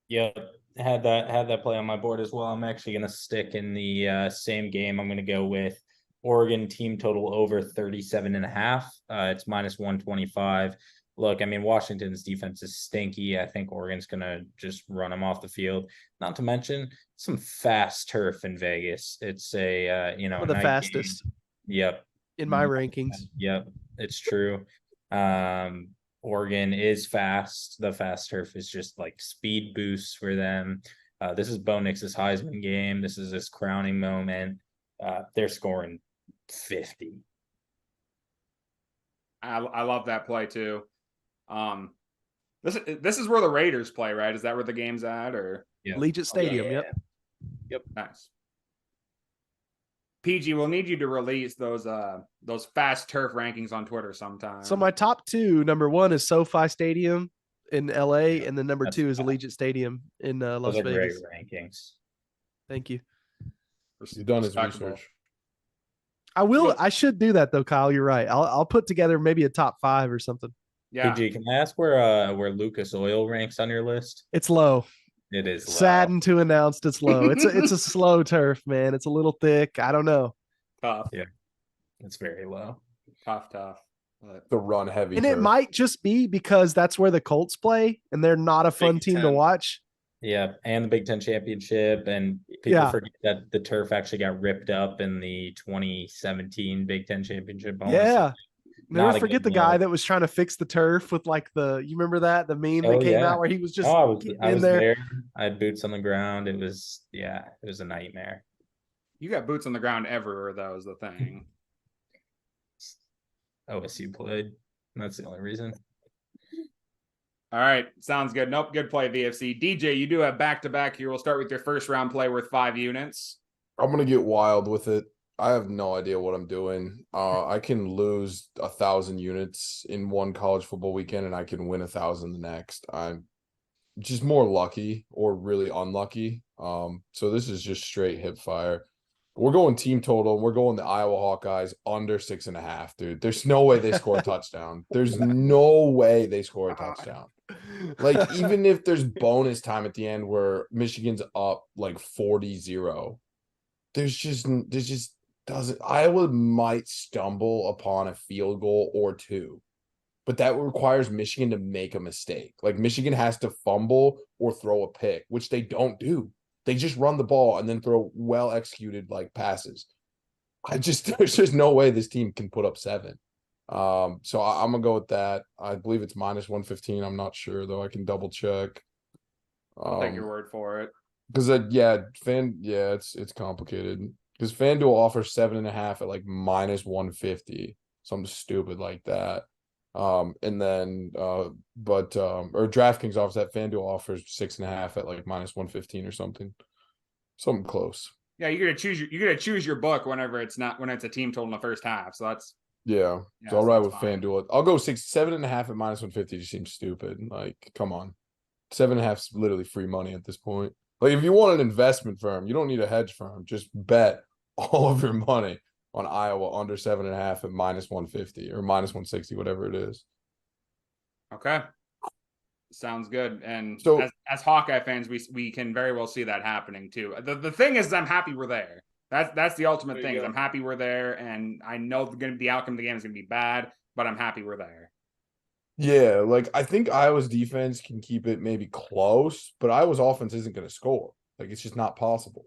Yep. Had that play on my board as well. I'm actually going to stick in the same game. I'm going to go with Oregon team total over 37.5. It's minus 125. Look, I mean, Washington's defense is stinky. I think Oregon's going to just run them off the field. Not to mention some fast turf in Vegas. It's a, one of the fastest. Game. Yep. In my rankings. Yep. It's true. Oregon is fast. The fast turf is just like speed boosts for them. This is Bo Nix's Heisman game. This is his crowning moment. They're scoring 50. I love that play too. This is where the Raiders play, right? Is that where the game's at, or Allegiant Stadium? Yeah. Yep. Nice. PG, we'll need you to release those fast turf rankings on Twitter sometime. So my top 2, number 1 is SoFi Stadium in LA, and then number 2 is Allegiant Stadium in Las Vegas. Great rankings. Thank you. You've done his research. I should do that though, Kyle. You're right. I'll put together maybe a top 5 or something. Yeah. PG, can I ask where Lucas Oil ranks on your list? It's low. It is low. Saddened to announce it's low. It's a slow turf, man. It's a little thick. I don't know. Tough. Yeah. It's very low. Tough. The run heavy. And turf. it might just be because that's where the Colts play and they're not a fun team to watch. Yeah, and the Big Ten championship, and people forget that the turf actually got ripped up in the 2017 Big Ten championship. Yeah, never forget the guy that was trying to fix the turf with like you remember that the meme that came out where he was just I was there. I had boots on the ground. It was a nightmare. You got boots on the ground everywhere, though, is the thing. OSU played. That's the only reason. All right. Sounds good. Nope. Good play, VFC. DJ, you do have back-to-back here. We'll start with your first round play worth 5 units. I'm going to get wild with it. I have no idea what I'm doing. I can lose 1,000 units in one college football weekend, and I can win 1,000 the next. I'm just more lucky or really unlucky. So this is just straight hip fire. We're going team total. We're going the Iowa Hawkeyes under 6.5, dude. There's no way they score a touchdown. There's no way they score a touchdown. Like, even if there's bonus time at the end where Michigan's up like 40-0, there's just doesn't. Iowa might stumble upon a field goal or two, but that requires Michigan to make a mistake. Like Michigan has to fumble or throw a pick, which they don't do. They just run the ball and then throw well executed like passes. There's just no way this team can put up 7. So I'm gonna go with that. I believe it's -115. I'm not sure though. I can double check. I'll take your word for it. Because it's complicated. Because FanDuel offers 7.5 at like -150, something stupid like that. And then or DraftKings offers that. FanDuel offers 6.5 at like -115 or something close. Yeah, you're gonna choose your book when it's a team total in the first half. So that's Yeah. Yeah, So I'll so ride that's with fine. FanDuel. I'll go 7.5 at -150 just seems stupid. Like, come on. 7.5 is literally free money at this point. Like, if you want an investment firm, you don't need a hedge firm. Just bet all of your money on Iowa under 7.5 at -150 or -160, whatever it is. okay. Sounds good. And So- as Hawkeye fans, we can very well see that happening too. The thing is, I'm happy we're there. That's the ultimate There thing. you Is go. I'm happy we're there, and I know the outcome of the game is gonna be bad, but I'm happy we're there. Yeah, like I think Iowa's defense can keep it maybe close, but Iowa's offense isn't going to score. Like, it's just not possible.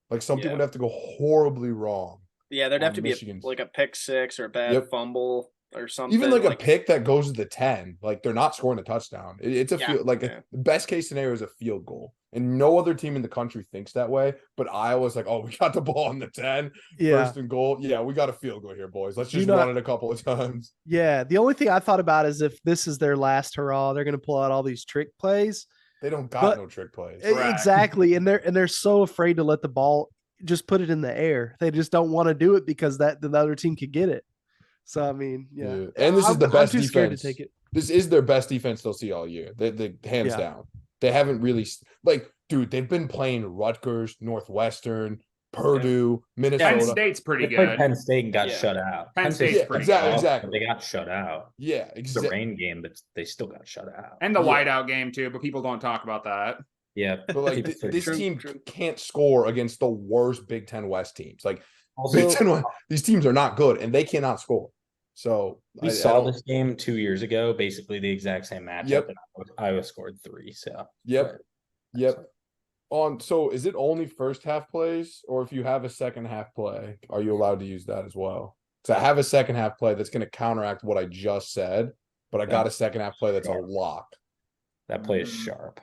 Like, something Yeah. would have to go horribly wrong. Yeah, there'd have on to be Michigan's. like a pick 6 or a bad Yep. fumble or something. Even like a pick that goes to the 10, like they're not scoring a touchdown. It's a Yeah, field like yeah. the best case scenario is a field goal. And no other team in the country thinks that way. But Iowa's like, oh, we got the ball on the 10, Yeah. first and goal. Yeah, we got a field goal here, boys. Let's Do you just not- run it a couple of times. Yeah. The only thing I thought about is if this is their last hurrah, they're going to pull out all these trick plays. They don't got But- no trick plays. Correct. Exactly. And they're so afraid to let the ball just put it in the air. They just don't want to do it because the other team could get it. So I mean, yeah. And this is the best I'm too scared to defense. take it. This is their best defense they'll see all year. They hands Yeah. down. They haven't really dude, they've been playing Rutgers, Northwestern, Purdue, Minnesota. Penn State's pretty They played good. Penn State and got Yeah. shut out. Penn State's Yeah, pretty exactly, good. exactly. They got shut out. Yeah, It's a exactly. rain game, but they still got shut out. And the Yeah. whiteout game too, but people don't talk about that. Yeah, But like people forget. this True, team true. can't score against the worst Big Ten West teams. Like Also, Big Ten West, these teams are not good and they cannot score. So we saw this game 2 years ago, basically the exact same matchup, Yep. and Iowa scored 3. So Yep. but- Yep. So is it only first half plays, or if you have a second half play, are you allowed to use that as well? So I have a second half play that's going to counteract what I just said, but I got a second half play that's a Sure. lock. that play is sharp.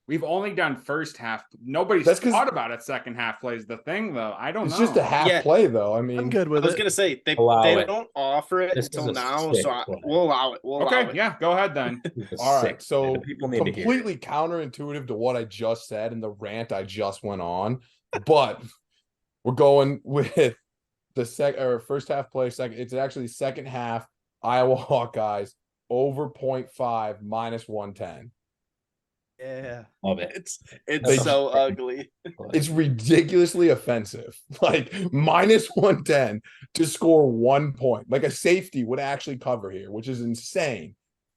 We've only done first half. Nobody's That's 'cause- thought about it. Second half plays the thing though. I don't It's know. just a half Yeah. play though. I mean, I'm good I with was it. gonna say they Allow it. don't offer it This until is a now, sick so play. we'll allow it. We'll allow Okay, it. yeah, go ahead then. It's a all sick right. So play. The people need to hear it. completely counterintuitive to what I just said and the rant I just went on, but we're going with the first half play. Second, it's actually second half. Iowa Hawkeyes over 0.5 -110. Yeah. Love it. It's They- so ugly. It's ridiculously offensive. Like -110 to score 1 point. Like a safety would actually cover here, which is insane.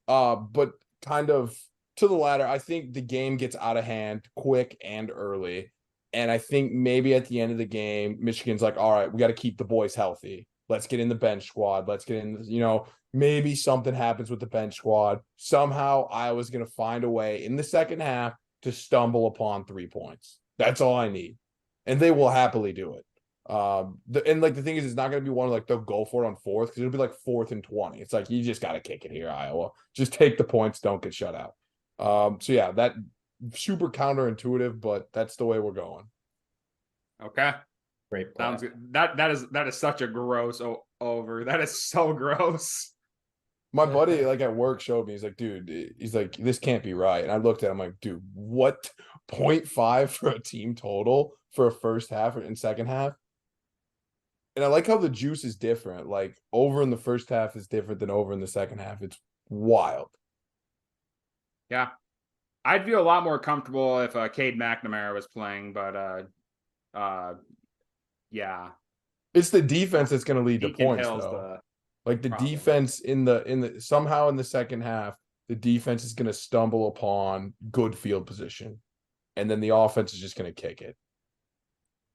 But kind of to the latter, I think the game gets out of hand quick and early. And I think maybe at the end of the game, Michigan's like, all right, we got to keep the boys healthy. Let's get in the bench squad. Let's get in, maybe something happens with the bench squad. Somehow Iowa's going to find a way in the second half to stumble upon 3 points. That's all I need. And they will happily do it. The thing is, it's not going to be one like they'll go for it on fourth because it'll be like 4th and 20. It's like, you just got to kick it here, Iowa. Just take the points. Don't get shut out. So yeah, that super counterintuitive, but that's the way we're going. Okay. Great play. Sounds good. That is such a gross over. That is so gross. My buddy, like at work, showed me. He's like, dude, he's like, this can't be right. And I looked at him like, dude, what 0.5 for a team total for a first half and second half? And I like how the juice is different. Like over in the first half is different than over in the second half. It's wild. Yeah. I'd feel a lot more comfortable if Cade McNamara was playing, but yeah. It's the defense that's going to lead to Deacon points, Hill's though. Like the problem. defense in the somehow in the second half, the defense is going to stumble upon good field position, and then the offense is just going to kick it.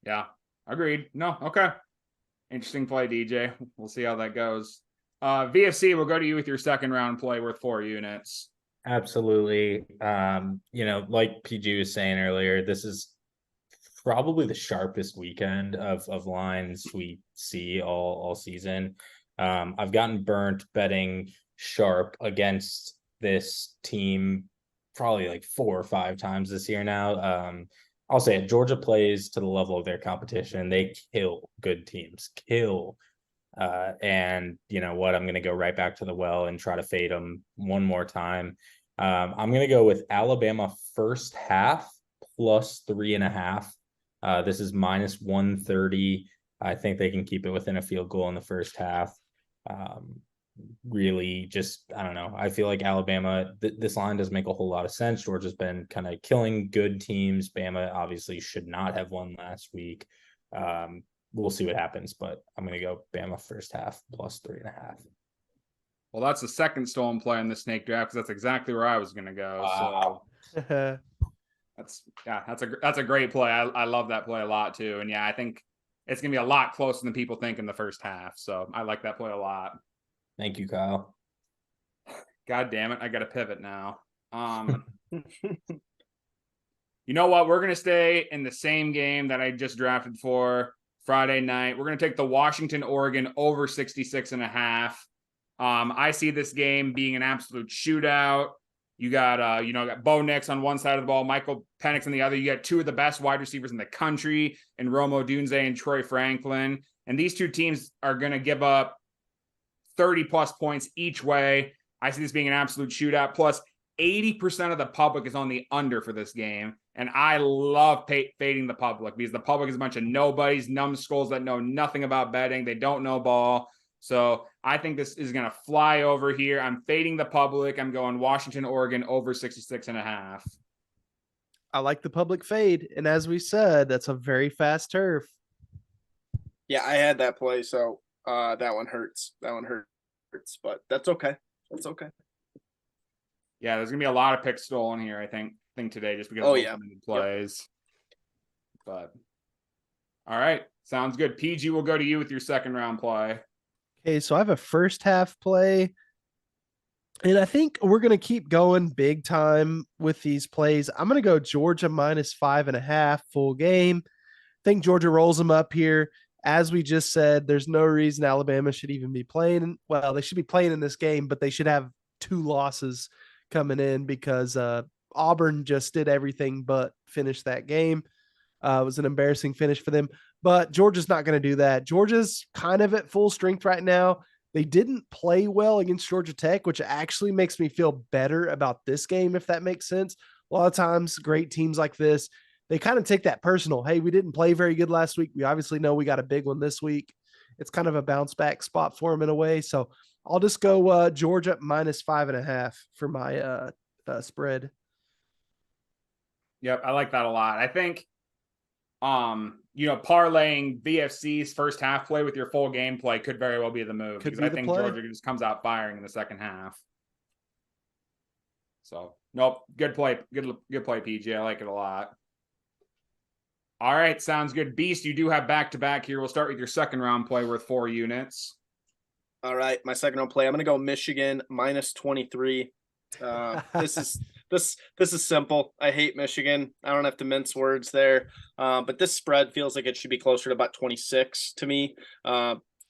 Yeah. Agreed. No, okay. Interesting play, DJ. We'll see how that goes. VFC, we'll go to you with your second round play worth 4 units. Absolutely. Like PG was saying earlier, this is probably the sharpest weekend of lines we see all season. I've gotten burnt betting sharp against this team probably like 4 or 5 times this year now. I'll say it, Georgia plays to the level of their competition. They kill good teams, and you know what? I'm going to go right back to the well and try to fade them one more time. I'm going to go with Alabama first half plus 3.5. This is minus 130. I think they can keep it within a field goal in the first half. Really just, I don't know. I feel like Alabama, this line doesn't make a whole lot of sense. Georgia's been kind of killing good teams. Bama obviously should not have won last week. We'll see what happens, but I'm going to go Bama first half plus 3.5. Well, that's the second stolen play in the snake draft because that's exactly where I was going to go. Wow. So that's a great play. I love that play a lot too. And yeah, I think it's going to be a lot closer than people think in the first half. So I like that play a lot. Thank you, Kyle. God damn it. I got to pivot now. You know what? We're going to stay in the same game that I just drafted for Friday night. We're going to take the Washington, Oregon over 66.5. I see this game being an absolute shootout. You got, got Bo Nix on one side of the ball, Michael Penix on the other. You got 2 of the best wide receivers in the country in Romo Dunze and Troy Franklin. And these 2 teams are going to give up 30 plus points each way. I see this being an absolute shootout. Plus 80% of the public is on the under for this game. And I love fading the public because the public is a bunch of nobodies, numbskulls that know nothing about betting. They don't know ball. So I think this is going to fly over here. I'm fading the public. I'm going Washington, Oregon over 66.5. I like the public fade. And as we said, that's a very fast turf. Yeah, I had that play. So that one hurts. But that's okay. That's okay. Yeah, there's gonna be a lot of picks stolen here. I think today just because of limited plays. Yep. But all right, sounds good. PG, will go to you with your second round play. Okay, so I have a first half play, and I think we're gonna keep going big time with these plays. I'm gonna go Georgia minus 5.5 full game. I think Georgia rolls them up here. As we just said, there's no reason Alabama should even be playing. Well, they should be playing in this game, but they should have 2 losses coming in because Auburn just did everything but finish that game. It was an embarrassing finish for them, but Georgia's not going to do that. Georgia's kind of at full strength right now. They didn't play well against Georgia Tech, which actually makes me feel better about this game, if that makes sense. A lot of times, great teams like this, they kind of take that personal. Hey, we didn't play very good last week. We obviously know we got a big one this week. It's kind of a bounce back spot for them in a way. So I'll just go Georgia minus 5.5 for my spread. Yep, I like that a lot. I think, parlaying VFC's first half play with your full game play could very well be the move because I think Georgia just comes out firing in the second half. So, nope, good play. Good play, PG. I like it a lot. All right, sounds good. Beast, you do have back-to-back here. We'll start with your second round play worth 4 units. All right, my second round play. I'm going to go Michigan minus 23. This is simple. I hate Michigan. I don't have to mince words there. But this spread feels like it should be closer to about 26 to me.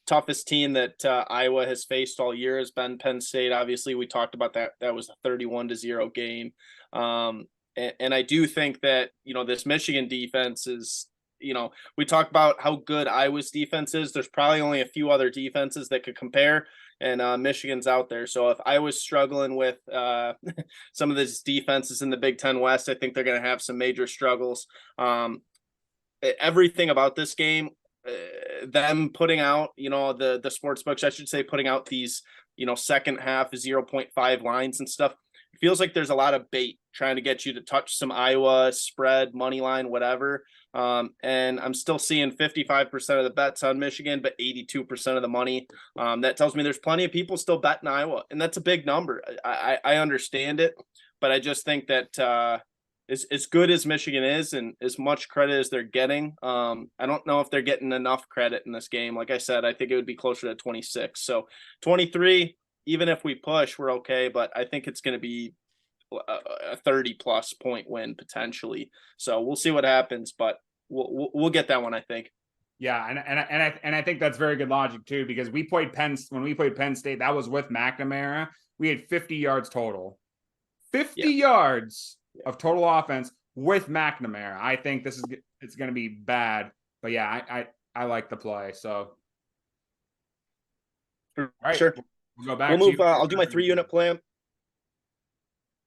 Toughest team that Iowa has faced all year has been Penn State. Obviously, we talked about that. That was a 31-0 game. And I do think that, this Michigan defense is, we talk about how good Iowa's defense is. There's probably only a few other defenses that could compare, and Michigan's out there. So if Iowa's struggling with some of these defenses in the Big Ten West, I think they're going to have some major struggles. Everything about this game, them putting out, the sports books, I should say, putting out these, second half 0.5 lines and stuff. It feels like there's a lot of bait trying to get you to touch some Iowa spread, money line, whatever. And I'm still seeing 55% of the bets on Michigan, but 82% of the money. That tells me there's plenty of people still betting Iowa, and that's a big number. I understand it, but I just think that as good as Michigan is and as much credit as they're getting, I don't know if they're getting enough credit in this game. Like I said, I think it would be closer to 26. So 23, even if we push, we're okay. But I think it's going to be a 30+ point win potentially. So we'll see what happens, but we'll get that one, I think. Yeah, and I think that's very good logic too, because when we played Penn State, that was with McNamara. We had 50 yards total. 50 yards of total offense with McNamara. I think it's going to be bad, but yeah, I like the play. So, all right, sure, we'll go back. We'll move. I'll do my 3-unit plan.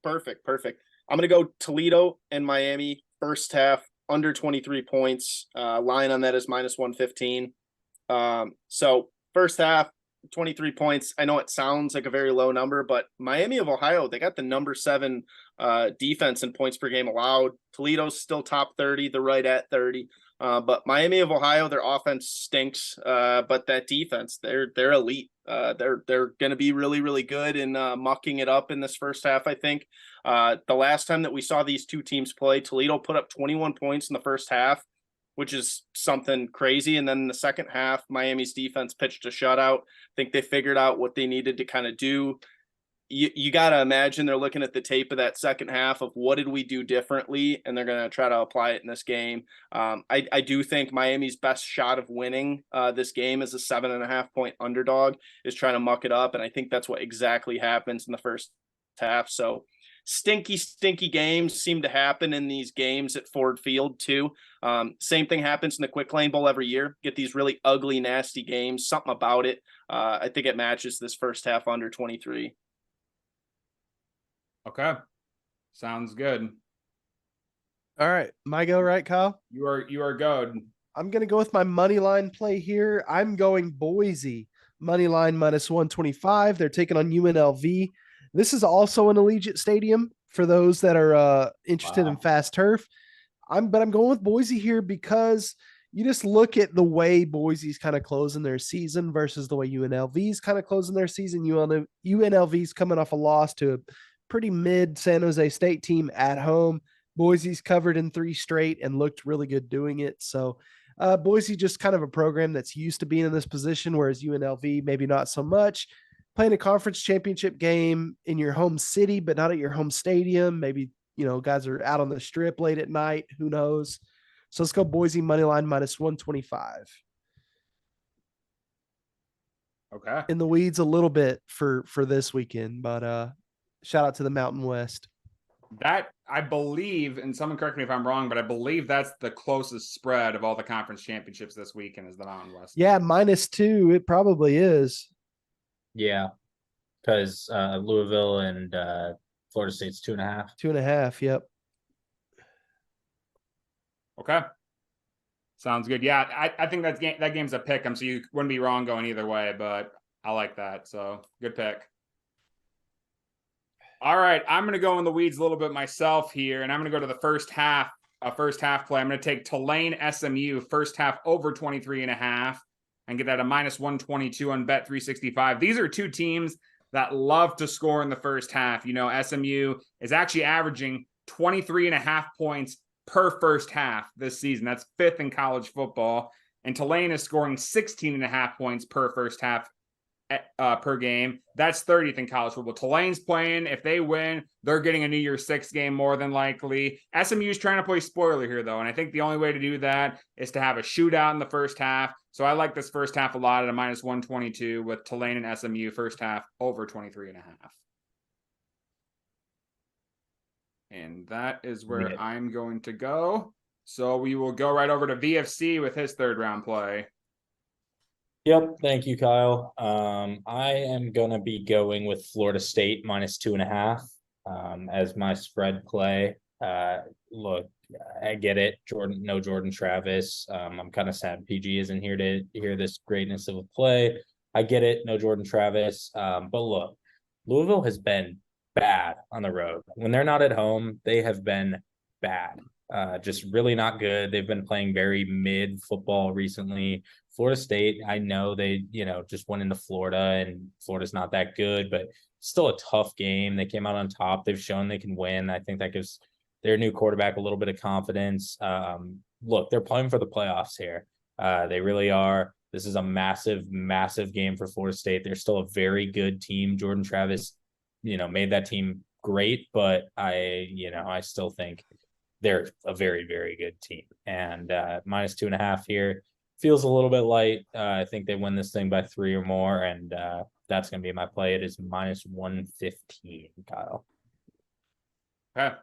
Perfect. I'm gonna go Toledo and Miami first half under 23 points. Line on that is -115. So first half, 23 points. I know it sounds like a very low number, but Miami of Ohio, they got the number 7 defense in points per game allowed. Toledo's still top 30, they're right at 30. But Miami of Ohio, their offense stinks. But that defense, they're elite. They're going to be really, really good in mucking it up in this first half, I think. The last time that we saw these two teams play, Toledo put up 21 points in the first half, which is something crazy. And then in the second half, Miami's defense pitched a shutout. I think they figured out what they needed to kind of do. You got to imagine they're looking at the tape of that second half of what did we do differently, and they're going to try to apply it in this game. I do think Miami's best shot of winning this game as a 7.5-point underdog is trying to muck it up, and I think that's what exactly happens in the first half. So stinky games seem to happen in these games at Ford Field too. Same thing happens in the Quick Lane Bowl every year. Get these really ugly, nasty games. Something about it. I think it matches this first half under 23. Okay. Sounds good. All right. My go, right, Kyle? You are good. I'm going to go with my money line play here. I'm going Boise. Money line -125. They're taking on UNLV. This is also an Allegiant Stadium for those that are interested in fast turf. But I'm going with Boise here because you just look at the way Boise's kind of closing their season versus the way UNLV's kind of closing their season. UNLV's coming off a loss to a pretty mid San Jose State team at home. Boise's covered in 3 straight and looked really good doing it. So Boise just kind of a program that's used to being in this position, whereas UNLV maybe not so much. Playing a conference championship game in your home city, but not at your home stadium. Maybe, guys are out on the strip late at night. Who knows? So let's go Boise money line -125. Okay. In the weeds a little bit for this weekend, but shout out to the Mountain West. That, I believe, and someone correct me if I'm wrong, but I believe that's the closest spread of all the conference championships this weekend is the Mountain West. Yeah, -2. It probably is. Yeah, because Louisville and Florida State's 2.5. 2.5. Yep. Okay. Sounds good. Yeah, I think that game's a pick 'em, so you wouldn't be wrong going either way, but I like that. So good pick. All right, I'm going to go in the weeds a little bit myself here, and I'm going to go to the first half play. I'm going to take Tulane SMU first half over 23.5 and get that a -122 on Bet365. These are two teams that love to score in the first half. SMU is actually averaging 23.5 points per first half this season. That's 5th in college football. And Tulane is scoring 16.5 points per first half per game. That's 30th in college football. Tulane's playing. If they win, they're getting a New Year's Six game more than likely. SMU's trying to play spoiler here, though, and I think the only way to do that is to have a shootout in the first half. So I like this first half a lot at a -122 with Tulane and SMU first half over 23.5. And that is where I'm going to go. So we will go right over to VFC with his third round play. Yep. Thank you, Kyle. I am going to be going with Florida State -2.5 as my spread play. Look, I get it. No Jordan Travis. I'm kind of sad PG isn't here to hear this greatness of a play. I get it. No Jordan Travis. But look, Louisville has been bad on the road. When they're not at home, they have been bad. Just really not good. They've been playing very mid football recently. Florida State, I know they, just went into Florida and Florida's not that good, but still a tough game. They came out on top. They've shown they can win. I think that gives their new quarterback a little bit of confidence. Look, they're playing for the playoffs here. They really are. This is a massive, massive game for Florida State. They're still a very good team. Jordan Travis, made that team great, but I still think they're a very, very good team. And -2.5 here feels a little bit light. I think they win this thing by 3 or more, and that's going to be my play. It is -115, Kyle. Okay.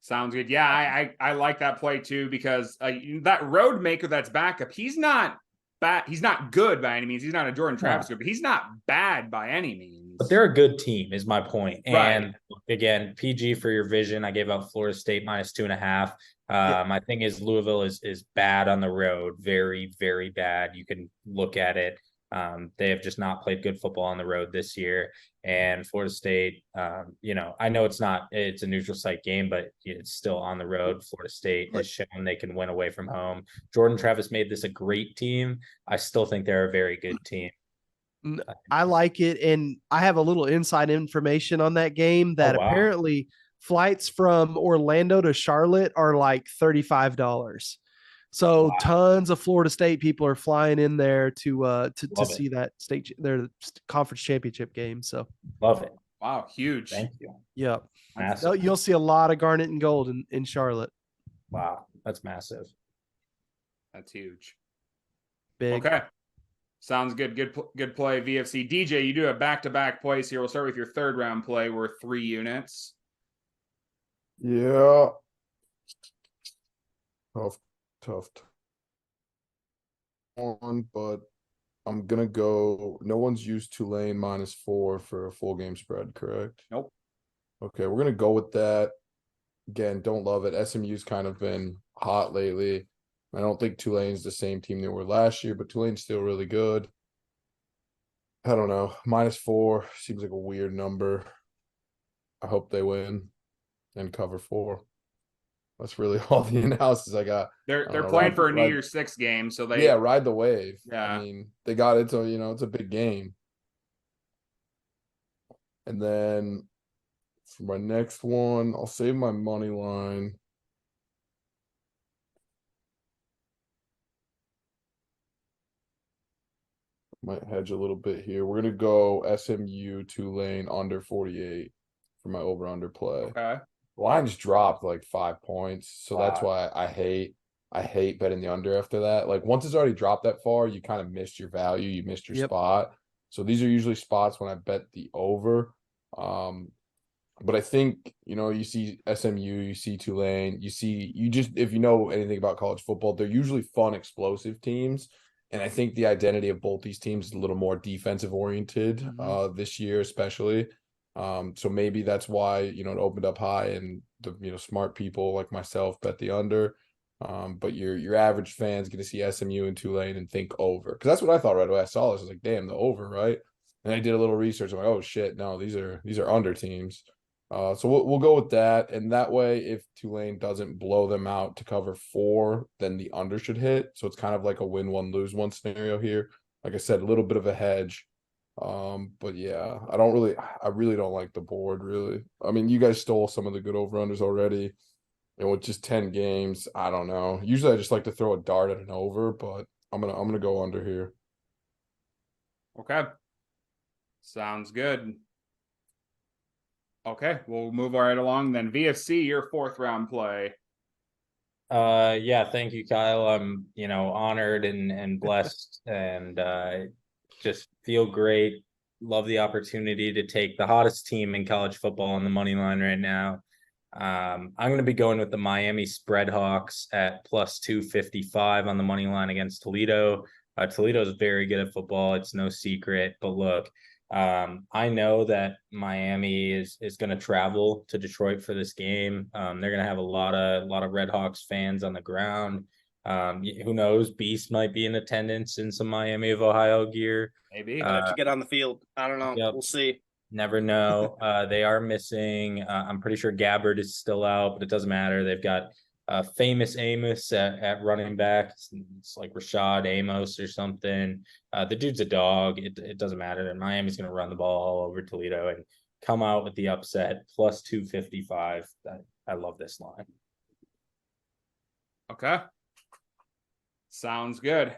Sounds good. Yeah, I like that play too, because that road maker that's backup, he's not bad. He's not good by any means. He's not a Jordan Travis good, but he's not bad by any means. But they're a good team, is my point. Right. And again, PG for your vision. I gave out Florida State -2.5. My thing is Louisville is bad on the road. Very, very bad. You can look at it. They have just not played good football on the road this year. And Florida State, I know it's a neutral site game, but it's still on the road. Florida State has shown they can win away from home. Jordan Travis made this a great team. I still think they're a very good team. I like it. And I have a little inside information on that game that apparently flights from Orlando to Charlotte are like $35. So tons of Florida State people are flying in there to see that their conference championship game. So love it. Wow, huge. Thank you. Yeah. Massive. You'll see a lot of garnet and gold in Charlotte. Wow, that's massive. That's huge. Big. Okay. Sounds good. Good play, VFC. DJ, you do a back-to-back plays here. We'll start with your third round play worth 3 units. Yeah. Tough one, but I'm gonna go. No one's used Tulane -4 for a full game spread, correct? Nope. Okay, we're gonna go with that. Again, don't love it. SMU's kind of been hot lately. I don't think Tulane's the same team they were last year, but Tulane's still really good. I don't know. -4 seems like a weird number. I hope they win and cover 4. That's really all the analysis I got. They're playing for a New Year's 6 game, so they ride the wave. Yeah. I mean, they got it, so it's a big game. And then for my next one, I'll save my money line. Might hedge a little bit here. We're gonna go SMU Tulane under 48 for my over/under play. Okay. Lines dropped like 5 points, so that's why I hate betting the under after that. Like once it's already dropped that far, you kind of missed your value, you missed your spot. So these are usually spots when I bet the over. But I think you see SMU, you see Tulane, if you know anything about college football, they're usually fun, explosive teams. And I think the identity of both these teams is a little more defensive oriented this year, especially. So maybe that's why it opened up high, and the smart people like myself bet the under. But your average fan's gonna see SMU and Tulane and think over, because that's what I thought right away. I saw this, I was like, damn, the over, right? And I did a little research. I'm like, oh shit, no, these are under teams. So we'll go with that, and that way, if Tulane doesn't blow them out to cover 4, then the under should hit. So it's kind of like a win one, lose one scenario here. Like I said, a little bit of a hedge. But yeah, I really don't like the board, really. I mean, you guys stole some of the good over-unders already, and with just 10 games, I don't know. Usually I just like to throw a dart at an over, but I'm gonna go under here. Okay. Sounds good. Okay, we'll move right along then. VFC, your 4th round play. Yeah, thank you, Kyle. I'm honored and blessed, and just feel great. Love the opportunity to take the hottest team in college football on the money line right now. I'm going to be going with the Miami Spreadhawks at +255 on the money line against Toledo. Toledo is very good at football. It's no secret. But look, I know that Miami is going to travel to Detroit for this game. They're going to have a lot of Red Hawks fans on the ground. Who knows? Beast might be in attendance in some Miami of Ohio gear. Maybe to get on the field. I don't know. Yep. We'll see. Never know. They are missing. I'm pretty sure Gabbard is still out, but it doesn't matter. They've got famous Amos at running back. It's like Rashad Amos or something. The dude's a dog. It doesn't matter. And Miami's going to run the ball all over Toledo and come out with the upset +255. I love this line. Okay. Sounds good.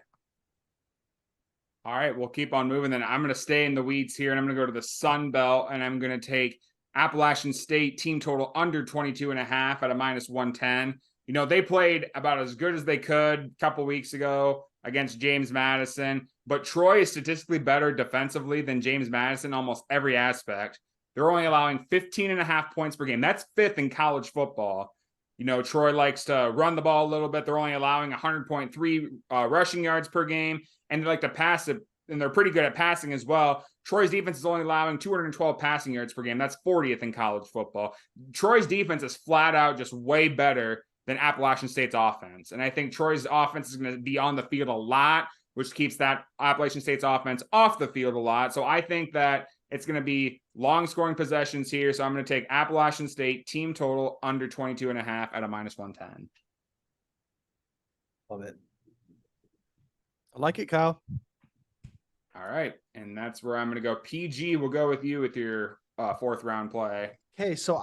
All right, we'll keep on moving then. I'm going to stay in the weeds here, and I'm going to go to the Sun Belt, and I'm going to take Appalachian State team total under 22.5 at a -110. You know, they played about as good as they could a couple weeks ago against James Madison, but Troy is statistically better defensively than James Madison in almost every aspect. They're only allowing 15.5 points per game. That's 5th in college football. You know, Troy likes to run the ball a little bit. They're only allowing 100.3 rushing yards per game, and they like to pass it, and they're pretty good at passing as well. Troy's defense is only allowing 212 passing yards per game. That's 40th in college football. Troy's defense is flat out just way better than Appalachian State's offense. And I think Troy's offense is going to be on the field a lot, which keeps that Appalachian State's offense off the field a lot. So I think that it's going to be long scoring possessions here. So I'm going to take Appalachian State team total under 22.5 at a -110. Love it. I like it, Kyle. All right. And that's where I'm going to go. PG, we'll go with you with your 4th round play. Okay, so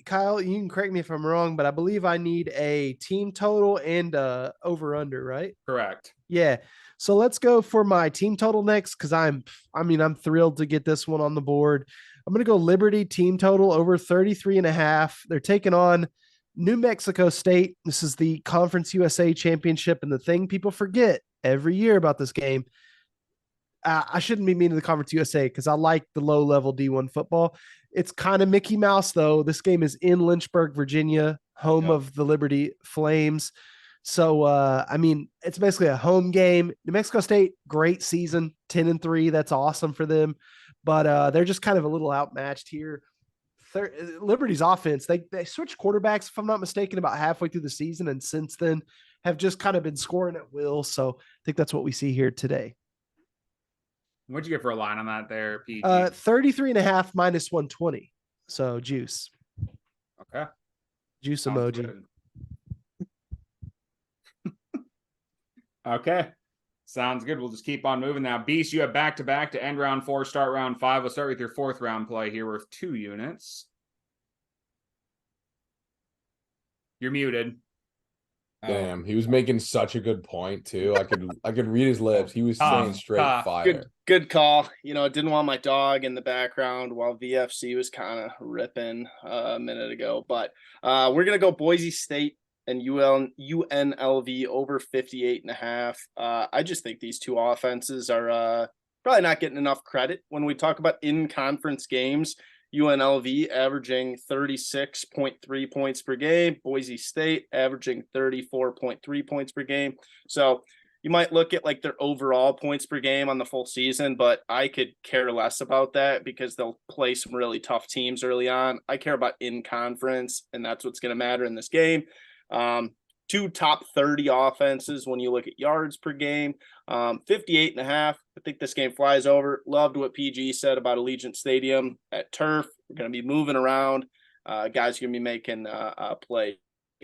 Kyle, you can correct me if I'm wrong, but I believe I need a team total and over under, right? Correct. Yeah. So let's go for my team total next because I'm thrilled to get this one on the board. I'm going to go Liberty team total over 33.5. They're taking on New Mexico State. This is the Conference USA Championship, and the thing people forget every year about this game, I shouldn't be mean to the Conference USA because I like the low level D1 football. It's kind of Mickey Mouse though. This game is in Lynchburg, Virginia, home of the Liberty Flames. So, I mean, it's basically a home game. New Mexico State, great season, 10-3. That's awesome for them. But they're just kind of a little outmatched here. Liberty's offense, they switched quarterbacks, if I'm not mistaken, about halfway through the season. And since then have just kind of been scoring at will. So I think that's what we see here today. What'd you get for a line on that there, PG? 33.5 -120. So juice. Okay. Juice Sounds emoji. good. Okay. Sounds good. We'll just keep on moving now. Beast, you have back-to-back to end round 4, start round 5. We'll start with your 4th round play here worth 2 units. You're muted. Damn, he was making such a good point too. I could read his lips. He was saying straight fire. Good call. You know, didn't want my dog in the background while VFC was kind of ripping a minute ago. But we're gonna go Boise State and UNLV over 58.5. I just think these two offenses are probably not getting enough credit when we talk about in-conference games. UNLV averaging 36.3 points per game. Boise State averaging 34.3 points per game. So you might look at like their overall points per game on the full season, but I could care less about that because they'll play some really tough teams early on. I care about in conference, and that's what's going to matter in this game. 2 top 30 offenses when you look at yards per game. 58.5. I think this game flies over. Loved what PG said about Allegiant Stadium at turf. We're going to be moving around. Guys are going to be making plays.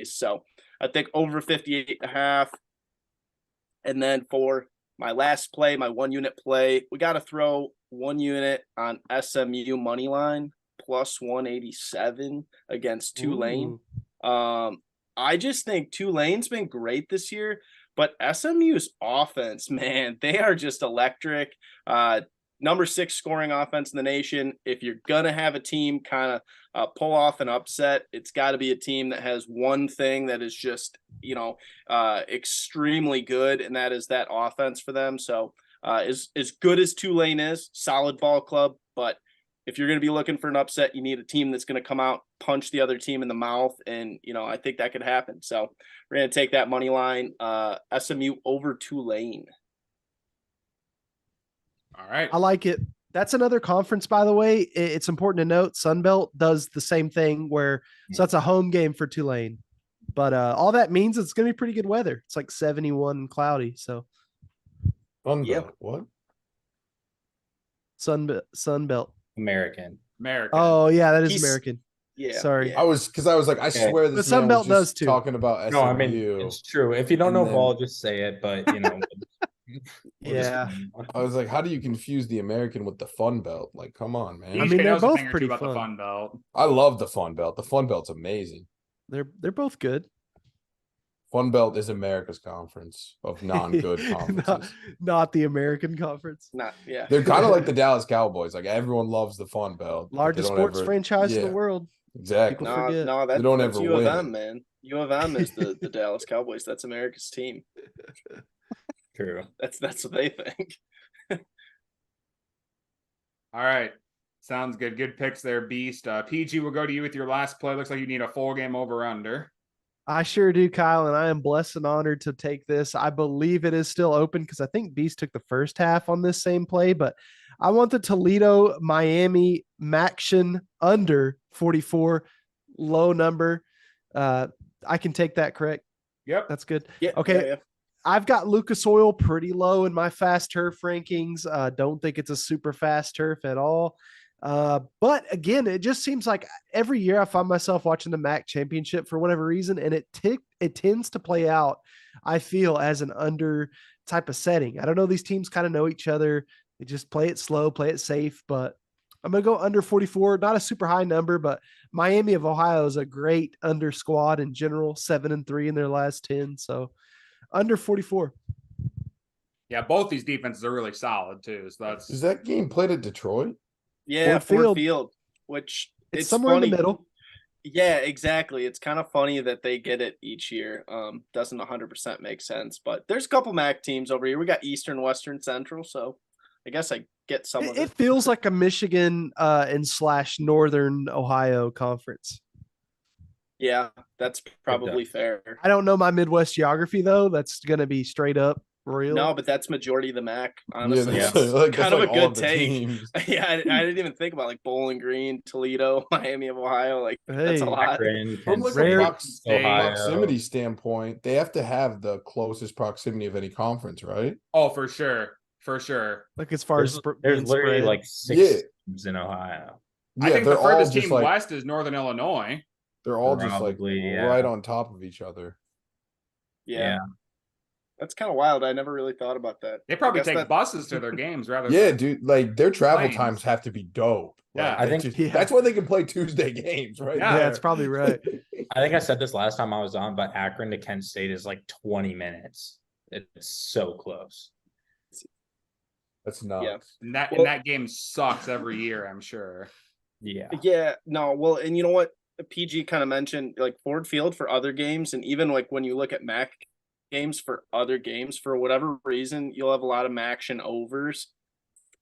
So I think over 58.5. And then for my last play, my 1 unit play, we got to throw 1 unit on SMU money line plus 187 against Tulane. I just think Tulane's been great this year, but SMU's offense, man, they are just electric. Number 6 scoring offense in the nation. If you're going to have a team kind of pull off an upset, it's got to be a team that has one thing that is just, extremely good, and that is that offense for them. So as good as Tulane is, solid ball club, but if you're going to be looking for an upset, you need a team that's going to come out, punch the other team in the mouth. And, I think that could happen. So we're going to take that money line, SMU over Tulane. All right. I like it. That's another conference, by the way. It's important to note Sunbelt does the same thing so that's a home game for Tulane. But all that means it's going to be pretty good weather. It's like 71 and cloudy. So Sunbelt. Yep. What? Sunbelt. American. Oh yeah, that is He's- American. Yeah. Sorry. Yeah. I was like, I swear this But man was Sunbelt does just too. talking about SMU. No, I mean it's true. If you don't And know then- ball, just say it. But Yeah. I was like, how do you confuse the American with the Fun Belt? Like, come on, man. I mean, they're knows a both thing or two pretty about the fun. Fun Belt. I love the Fun Belt. The Fun Belt's amazing. They're both good. Fun Belt is America's conference of non-good conferences. not the American Conference. Not yeah. They're kind of like the Dallas Cowboys. Like everyone loves the Fun Belt. but they Largest don't sports ever- franchise in Yeah, the world. exactly. People forget. No, They don't that's ever U of win. M, man. U of M is the Dallas Cowboys. That's America's team. True. That's what they think. All right. Sounds good. Good picks there, Beast. PG, we'll go to you with your last play. Looks like you need a full game over under. I sure do, Kyle, and I am blessed and honored to take this. I believe it is still open because I think Beast took the first half on this same play, but I want the Toledo Miami Maction under 44, low number. I can take that, correct? Yep. That's good. Yeah. Okay. Yeah. I've got Lucas Oil pretty low in my fast turf rankings. Don't think it's a super fast turf at all. But again, it just seems like every year I find myself watching the MAC championship for whatever reason, and it tends to play out, I feel, as an under type of setting. I don't know. These teams kind of know each other. They just play it slow, play it safe, but I'm going to go under 44, not a super high number, but Miami of Ohio is a great under squad in general, 7-3 in their last 10. So under 44. Yeah, both these defenses are really solid too. So that's Is that game played at Detroit? Yeah, Ford Ford Field. Field, which It's it's somewhere funny. in the middle. Yeah, exactly. It's kind of funny that they get it each year. Doesn't 100% make sense, but there's a couple MAC teams over here. We got Eastern, Western, Central, so I guess I get some of It it. feels like a Michigan and / Northern Ohio conference. Yeah, that's probably does. fair. I don't know my Midwest geography though. That's going to be straight up real. No, but that's majority of the MAC. Honestly, that's it's like, kind that's of like a all good of the take. teams. Yeah, I didn't even think about like Bowling Green, Toledo, Miami of Ohio. Like that's a Hey. lot. Akron, From Kent like Rare- a Ohio. proximity standpoint, they have to have the closest proximity of any conference, right? oh for sure. For sure. Like as far as There's literally spread. like 6 teams in Ohio. I think they're the furthest all just team like west is Northern Illinois. they're all just like Probably, yeah. right on top of each other. Yeah. That's kind of wild. I never really thought about that. They probably I guess take that- buses to their games rather Yeah, than dude, like their travel planes. times have to be dope. Yeah. Like, I they think- just- Yeah. that's why they can play Tuesday games, right? Yeah, Yeah, there. that's probably right. I think I said this last time I was on, but Akron to Kent State is like 20 minutes. It's so close. That's nuts. and that Well- and that game sucks every year, I'm sure. Yeah. Yeah, no, well, and you know what? PG kind of mentioned like Ford Field for other games, and even like when you look at MAC games for other games, for whatever reason, you'll have a lot of MACtion overs.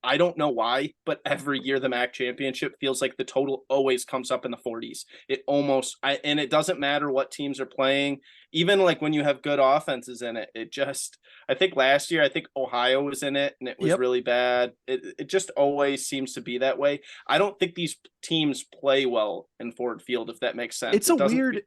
I don't know why, but every year the MAC championship feels like the total always comes up in the 40s. It almost, and it doesn't matter what teams are playing. Even like when you have good offenses in it, it just, I think last year, I think Ohio was in it and it was Yep. really bad. It just always seems to be that way. I don't think these teams play well in Ford Field, if that makes sense. It's It a doesn't- weird.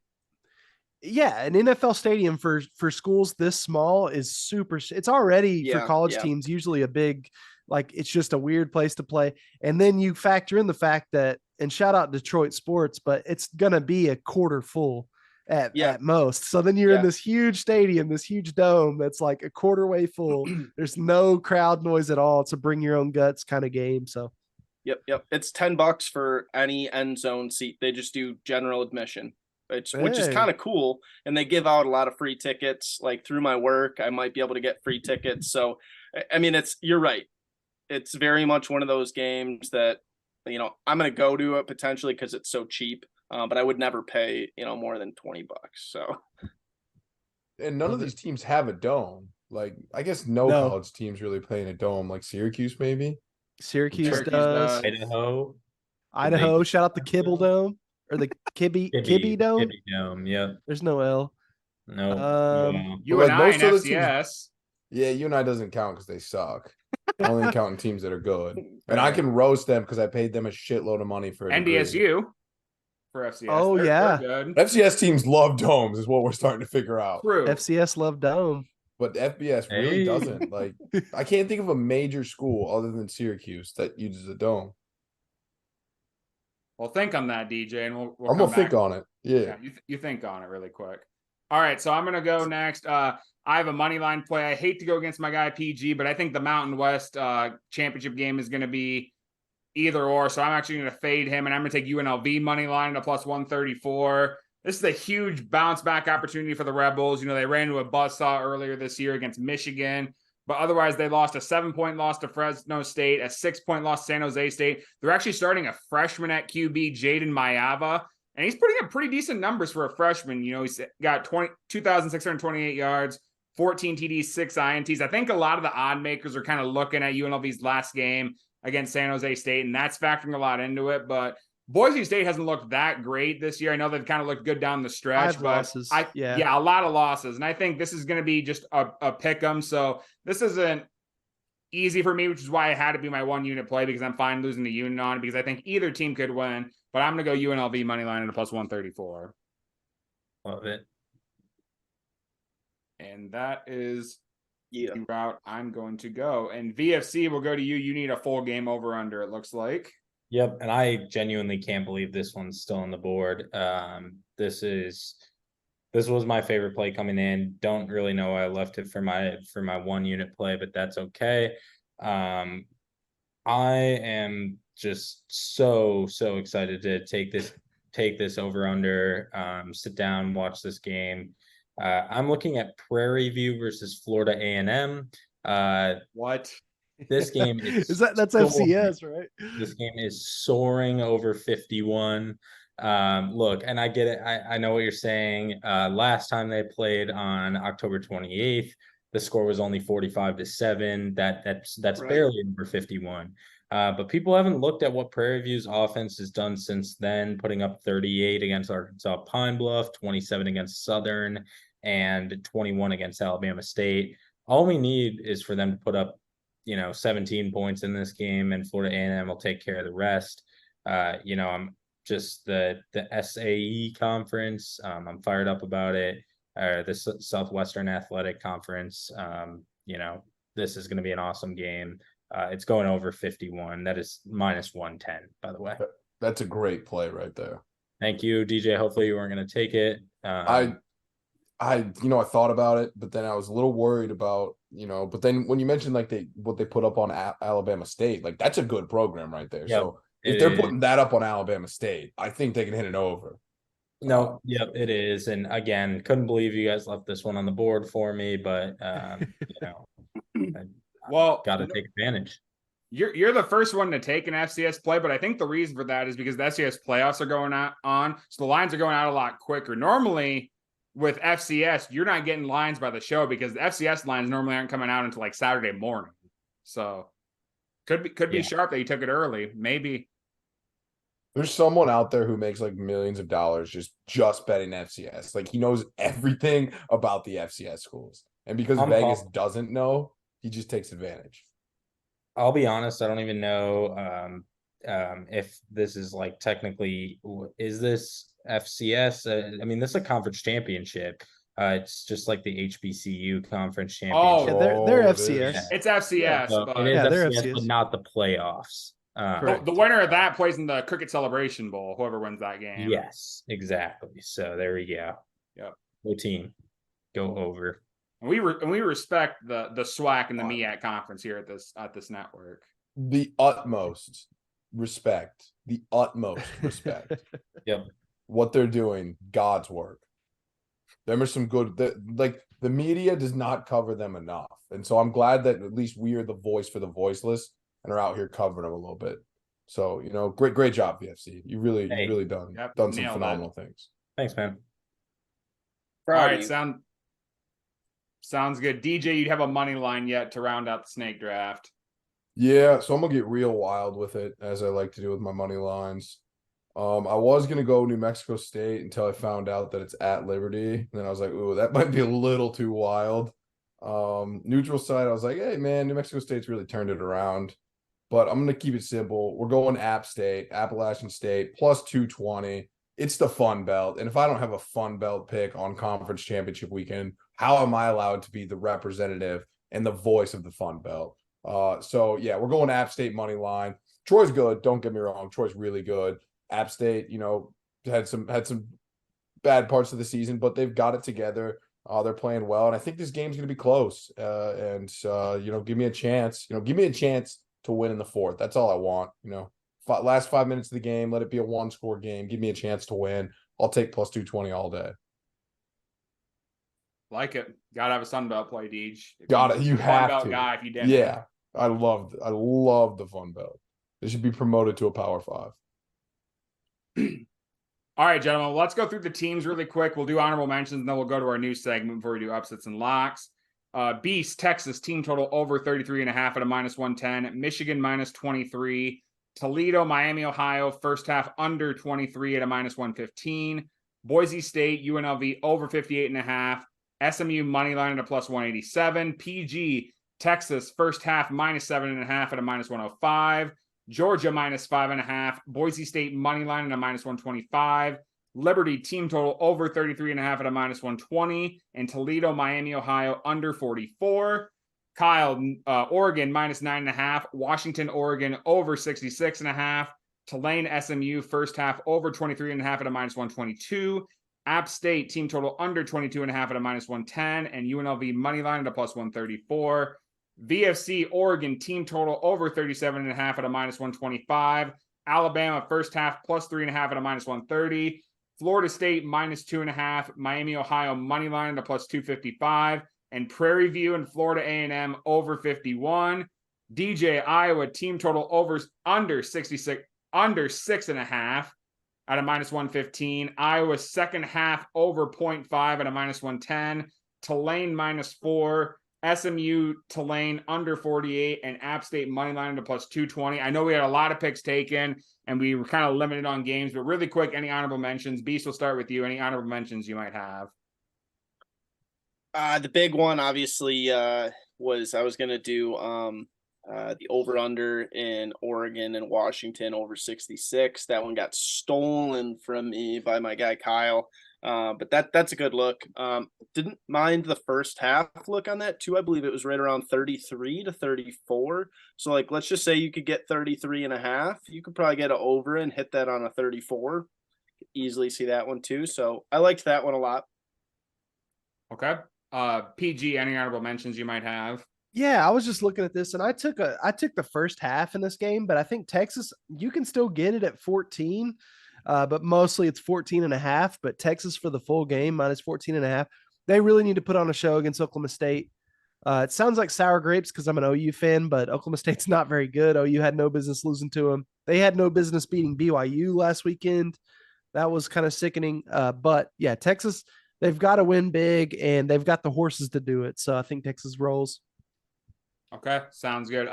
Yeah, an NFL stadium for schools this small is super. It's already for Yeah, college yeah. teams usually a big, like it's just a weird place to play. And then you factor in the fact that, and shout out Detroit sports, but it's gonna be a quarter full at most. So then you're in Yeah. this huge stadium, this huge dome that's like a quarter way full. There's no crowd noise at all. It's a bring your own guts kind of game. So Yep. It's $10 for any end zone seat. They just do general admission, which is Hey. kind of cool. And they give out a lot of free tickets. Like through my work, I might be able to get free tickets. So, I mean, you're right. It's very much one of those games that, I'm going to go to it potentially because it's so cheap. But I would never pay, more than $20. So, And none of these teams have a dome. Like, I guess no college teams really play in a dome, like Syracuse, maybe. Syracuse Syracuse does. does. Idaho, shout out the Kibble Dome or the Kibby Dome. Kibby Dome. Yeah. There's no L. No. You But, and like, I most in of the teams- FCS. Yeah, UNI doesn't count because they suck. I only counting teams that are good. And I can roast them because I paid them a shitload of money for a degree. NDSU for FCS. Oh, They're yeah. good. FCS teams love domes, is what we're starting to figure out. True. FCS love Dome. But FBS really Hey. doesn't. Like, I can't think of a major school other than Syracuse that uses a dome. Well, think on that, DJ, and we'll I'm come gonna think back. on it. Yeah. Yeah, you think on it really quick. All right, so I'm gonna go next. I have a money line play. I hate to go against my guy PG, but I think the Mountain West championship game is gonna be either or. So I'm actually gonna fade him, and I'm gonna take UNLV money line to plus 134. This is a huge bounce back opportunity for the Rebels. You know, they ran into a buzzsaw earlier this year against Michigan, but otherwise they lost a 7-point loss to Fresno State, a 6-point loss to San Jose State. They're actually starting a freshman at QB, Jaden Mayava, and he's putting up pretty decent numbers for a freshman. You know, he's got 2,628 yards, 14 TDs, 6 INTs. I think a lot of the odd makers are kind of looking at UNLV's last game against San Jose State, and that's factoring a lot into it. But Boise State hasn't looked that great this year. I know they've kind of looked good down the stretch, 5 but losses. a lot of losses. And I think this is going to be just a pick 'em. So this isn't easy for me, which is why I had to be my 1 unit play, because I'm fine losing the unit on it, because I think either team could win. But I'm going to go UNLV money line at a plus 134. Love it. And that is Yeah. the route I'm going to go. And VFC will go to you. You need a full game over under, it looks like. Yep, and I genuinely can't believe this one's still on the board. This was my favorite play coming in. Don't really know why I left it for my 1 unit play, but that's okay. I am just so excited to take this over under, sit down, watch this game. I'm looking at Prairie View versus Florida A&M. What? This game is that's soaring. FCS, right? This game is soaring over 51. Look, and I get it. I know what you're saying. Last time they played on October 28th, the score was only 45-7. That's Right. barely over 51. But people haven't looked at what Prairie View's offense has done since then, putting up 38 against Arkansas Pine Bluff, 27 against Southern, and 21 against Alabama State. All we need is for them to put up, 17 points in this game, and Florida A&M will take care of the rest. I'm just the SAE conference. I'm fired up about it. The Southwestern Athletic Conference. This is going to be an awesome game. It's going over 51. That is minus 110, by the way. That's a great play right there. Thank you, DJ. Hopefully you weren't going to take it. I thought about it, but then I was a little worried about, but then when you mentioned like what they put up on Alabama State, like that's a good program right there. Yep, so if they're putting that up on Alabama State, I think they can hit it over. No, yep, it is. And again, couldn't believe you guys left this one on the board for me, but Well, got to take advantage. You're the first one to take an FCS play, but I think the reason for that is because the FCS playoffs are going on, so the lines are going out a lot quicker. Normally, with FCS, you're not getting lines by the show because the FCS lines normally aren't coming out until like Saturday morning. So could be sharp that you took it early. Maybe there's someone out there who makes like millions of dollars just betting FCS. Like he knows everything about the FCS schools, and because Vegas doesn't know, he just takes advantage. I'll be honest, I don't even know if this is like technically, is this FCS? This is a conference championship. It's just like the HBCU conference championship. Yeah, they're FCS. It's FCS, so but it is they're FCS, FCS. but not the playoffs. The winner of that plays in the Cricket Celebration Bowl, whoever wins that game. Yes, exactly. So there we go. Yep. Go team. Go over. And we respect the SWAC and the MEAC conference here at this network. The utmost respect. Yep. What they're doing, God's work. There are some good, the media does not cover them enough. And so I'm glad that at least we are the voice for the voiceless and are out here covering them a little bit. So, great job, VFC. You really done some phenomenal things. Thanks, man. All right, sounds good. DJ, you'd have a money line yet to round out the snake draft. Yeah, so I'm gonna get real wild with it, as I like to do with my money lines. I was gonna go New Mexico State until I found out that it's at Liberty. And then I was like, ooh, that might be a little too wild. Neutral side, I was like, hey man, New Mexico State's really turned it around. But I'm gonna keep it simple. We're going App State, Appalachian State, plus 220. It's the Fun Belt. And if I don't have a Fun Belt pick on conference championship weekend, how am I allowed to be the representative and the voice of the Fun Belt? So yeah, we're going App State money line. Troy's good. Don't get me wrong. Troy's really good. App State, had some bad parts of the season, but they've got it together. They're playing well, and I think this game's going to be close. Give me a chance. Give me a chance to win in the fourth. That's all I want. Last 5 minutes of the game, let it be a 1-score game. Give me a chance to win. I'll take plus 220 all day. Like it. Gotta have a Sunbelt play, Deej. Got it. You have Sunbelt to. guy if you didn't. Yeah. I love the Fun Belt. They should be promoted to a Power 5. All right, gentlemen, let's go through the teams really quick. We'll do honorable mentions, and then we'll go to our new segment before we do upsets and locks. Beast, Texas, team total over 33.5 at a -110. Michigan -23. Toledo, Miami, Ohio, first half under 23 at a -115. Boise State, UNLV over 58.5. SMU money line at a +187. PG, Texas, first half -7.5 at a -105. Georgia -5.5. Boise State money line at a -125. Liberty team total over 33.5 at a -120. And Toledo, Miami, Ohio under 44. Kyle, Oregon -9.5. Washington, Oregon over 66.5. Tulane, SMU first half over 23.5 at a -122. App State team total under 22.5 at a -110. And UNLV money line at a +134. VFC Oregon team total over 37.5 at a -125. Alabama first half +3.5 at a -130. Florida State -2.5. Miami, Ohio money line at a +255. And Prairie View and Florida A&M over 51. DJ Iowa team total under 6.5 at a -115. Iowa second half over 0.5 at a -110. Tulane -4. SMU, Tulane under 48, and App State money line to +220. I know we had a lot of picks taken, and we were kind of limited on games, but really quick, any honorable mentions? Beast, will start with you. Any honorable mentions you might have? The big one, obviously, was I was going to do the over-under in Oregon and Washington over 66. That one got stolen from me by my guy Kyle. But that's a good look. Didn't mind the first half look on that too. I believe it was right around 33 to 34. So like, let's just say you could get 33.5. You could probably get an over and hit that on a 34. Easily see that one too. So I liked that one a lot. Okay. PG, any honorable mentions you might have? Yeah, I was just looking at this, and I took the first half in this game, but I think Texas, you can still get it at 14. But mostly it's 14.5, but Texas for the full game -14.5. They really need to put on a show against Oklahoma State. It sounds like sour grapes because I'm an OU fan, but Oklahoma State's not very good. OU had no business losing to them. They had no business beating BYU last weekend. That was kind of sickening. But yeah, Texas, they've got to win big, and they've got the horses to do it. So I think Texas rolls. Okay, sounds good.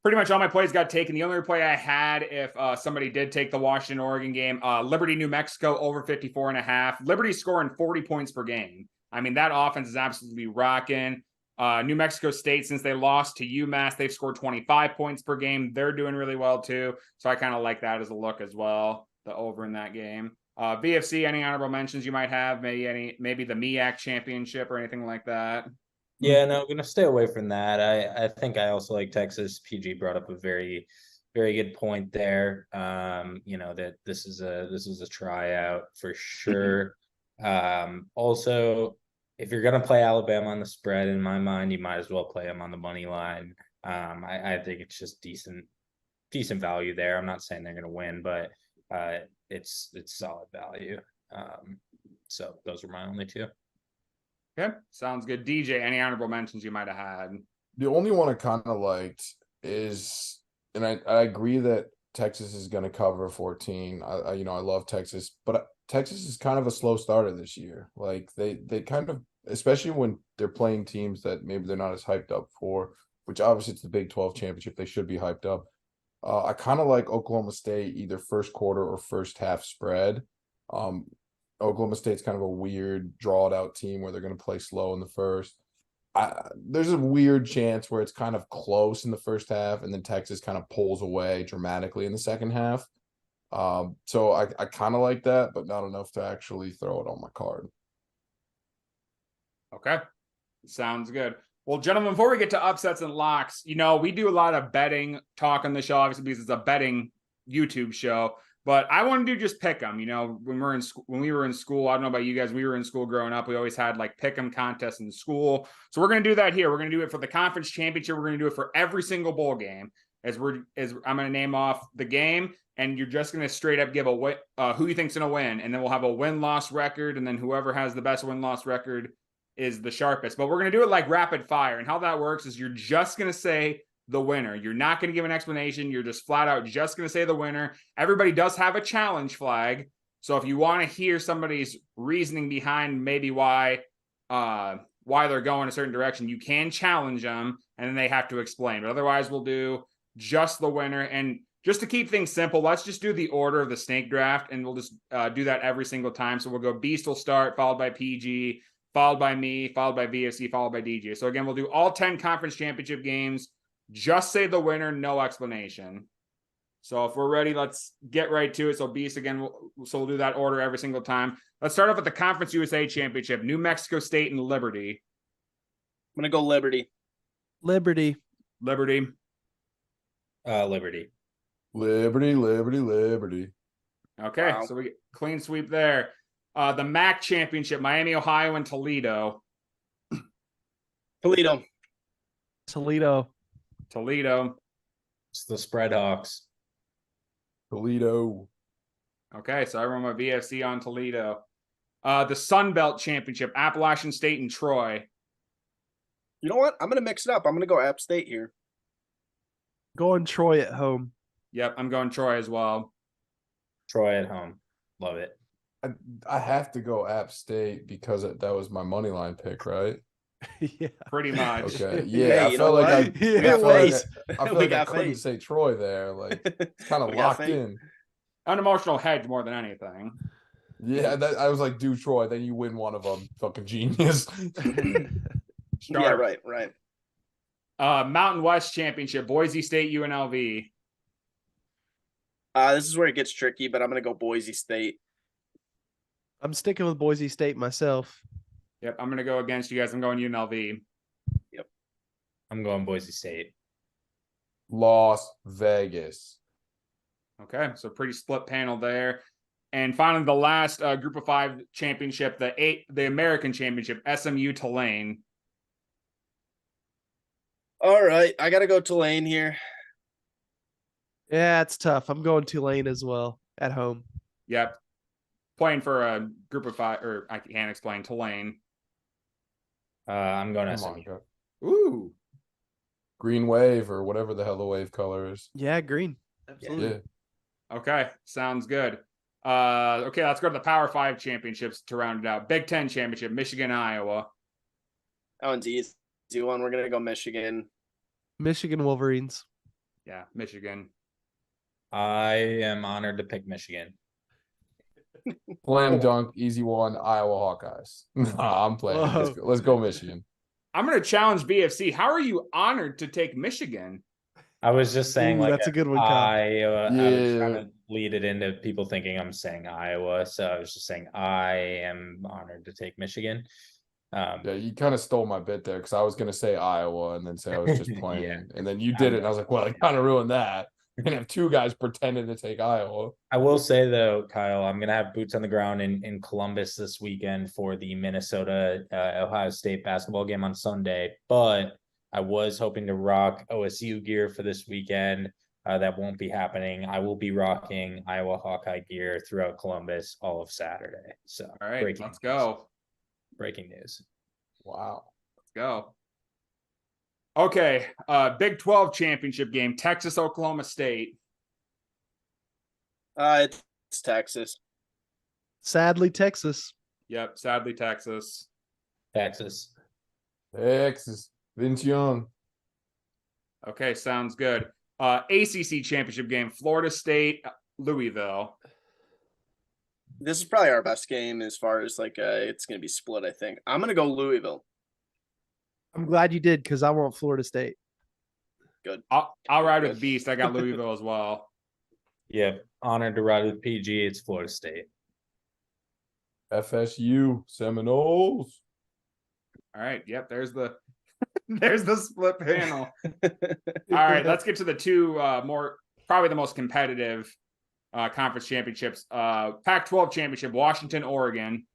Pretty much all my plays got taken. The only play I had, if somebody did take the Washington Oregon game, Liberty New Mexico over 54.5. Liberty scoring 40 points per game. I mean, that offense is absolutely rocking. New Mexico State, since they lost to UMass, they've scored 25 points per game. They're doing really well too. So I kind of like that as a look as well, the over in that game. VFC, any honorable mentions you might have? Maybe the MEAC championship or anything like that? Yeah, no, I'm gonna stay away from that. I think I also like Texas. PG brought up a very, very good point there. That this is a tryout for sure. Also, if you're gonna play Alabama on the spread, in my mind, you might as well play them on the money line. I think it's just decent value there. I'm not saying they're gonna win, but it's solid value. So those are my only two. Okay, sounds good. DJ, any honorable mentions you might have had? The only one I kind of liked is, and I agree that Texas is going to cover 14. I love Texas, but Texas is kind of a slow starter this year. Like they kind of, especially when they're playing teams that maybe they're not as hyped up for, which obviously it's the Big 12 championship. They should be hyped up. I kind of like Oklahoma State, either first quarter or first half spread. Oklahoma State's kind of a weird draw it out team where they're going to play slow in the first. There's a weird chance where it's kind of close in the first half and then Texas kind of pulls away dramatically in the second half. So I kind of like that, but not enough to actually throw it on my card. Okay, sounds good. Well, gentlemen, before we get to upsets and locks, we do a lot of betting talk on the show, obviously, because it's a betting YouTube show. But I want to do just pick 'em. When we were in school, I don't know about you guys, we were in school growing up. We always had like pick 'em contests in school. So we're going to do that here. We're going to do it for the conference championship. We're going to do it for every single bowl game. I'm going to name off the game, and you're just going to straight up give who you think's going to win, and then we'll have a win-loss record, and then whoever has the best win-loss record is the sharpest. But we're going to do it like rapid fire, and how that works is you're just going to say the winner. You're not going to give an explanation. You're just flat out just going to say the winner. Everybody does have a challenge flag, so if you want to hear somebody's reasoning behind maybe why they're going a certain direction, you can challenge them, and then they have to explain. But otherwise, we'll do just the winner. And just to keep things simple, let's just do the order of the snake draft, and we'll just do that every single time. So we'll go Beast will start, followed by PG, followed by me, followed by VFC, followed by DJ. So again, we'll do all 10 conference championship games. Just say the winner, no explanation. So if we're ready, let's get right to it. So Beast again, so we'll do that order every single time. Let's start off with the Conference USA Championship, New Mexico State and Liberty. I'm gonna go Liberty. Liberty. Liberty. Liberty. Liberty. Okay, Wow. so we get clean sweep there. The MAC Championship, Miami, Ohio, and Toledo. Toledo. Toledo. It's the Spread Hawks. Toledo. Okay, so everyone with VFC on Toledo. The Sun Belt Championship, Appalachian State and Troy. You know what? I'm gonna mix it up. I'm gonna go App State here. Going Troy at home. Yep, I'm going Troy as well. Troy at home. Love it. I have to go App State because that was my money line pick, right? Yeah. Pretty much. Okay. Hey, Yeah, I you felt know like I, what? I Yeah, felt it like was. I feel We like I got couldn't faith. say Troy there. Like it's kind of We got locked faith. in. Unemotional hedge more than anything. Yeah, I was like, do Troy, then you win one of them. Fucking genius. Yeah, right. Mountain West Championship, Boise State, UNLV. This is where it gets tricky, but I'm gonna go Boise State. I'm sticking with Boise State myself. Yep, I'm going to go against you guys. I'm going UNLV. I'm going Boise State. Las Vegas. Okay, so pretty split panel there. And finally, the last Group of 5 championship, the American Championship, SMU Tulane. All right, I gotta go Tulane here. Yeah, it's tough. I'm going Tulane as well at home. Yep. Playing for a Group of 5, or I can't explain, Tulane. I'm going Come SMU. on, Joe. Ooh. Green wave or whatever the hell the wave color is. Yeah, green. Absolutely. Yeah. Okay, sounds good. Okay, let's go to the Power 5 championships to round it out. Big 10 championship, Michigan, Iowa. That one's easy one. We're gonna go Michigan. Michigan Wolverines. Yeah, Michigan. I am honored to pick Michigan. Slam dunk, easy one, Iowa Hawkeyes. Nah, I'm playing. Whoa. Let's go Michigan. I'm going to challenge BFC. How are you honored to take Michigan? I was just saying, Ooh, like, that's a good one, Kyle. Iowa. I was trying Yeah. to lead it into people thinking I'm saying Iowa, so I was just saying I am honored to take Michigan. Yeah, you kind of stole my bit there because I was gonna say Iowa and then say I was just playing, Yeah. and then you did it, and I was like, well, I kind of ruined that. You're gonna have two guys pretending to take Iowa. I will say though, Kyle, I'm gonna have boots on the ground in Columbus this weekend for the Minnesota Ohio State basketball game on Sunday, but I was hoping to rock OSU gear for this weekend. That won't be happening. I will be rocking Iowa Hawkeye gear throughout Columbus all of Saturday. So All right, let's go. Breaking news. Wow. Let's go. Okay, Big 12 championship game, Texas, Oklahoma State. It's Texas. Sadly, Texas. Yep, sadly, Texas. Texas. Texas, Vince Young. Okay, sounds good. ACC championship game, Florida State, Louisville. This is probably our best game as far as like it's gonna be split. I think I'm gonna go Louisville. I'm glad you did because I want Florida State. Good. I'll ride with Beast. I got Louisville as well. Yeah, honored to ride with PG. It's Florida State. FSU, Seminoles. All right, yep, there's the there's the split panel. All right, let's get to the two probably the most competitive conference championships. Pac-12 championship, Washington, Oregon.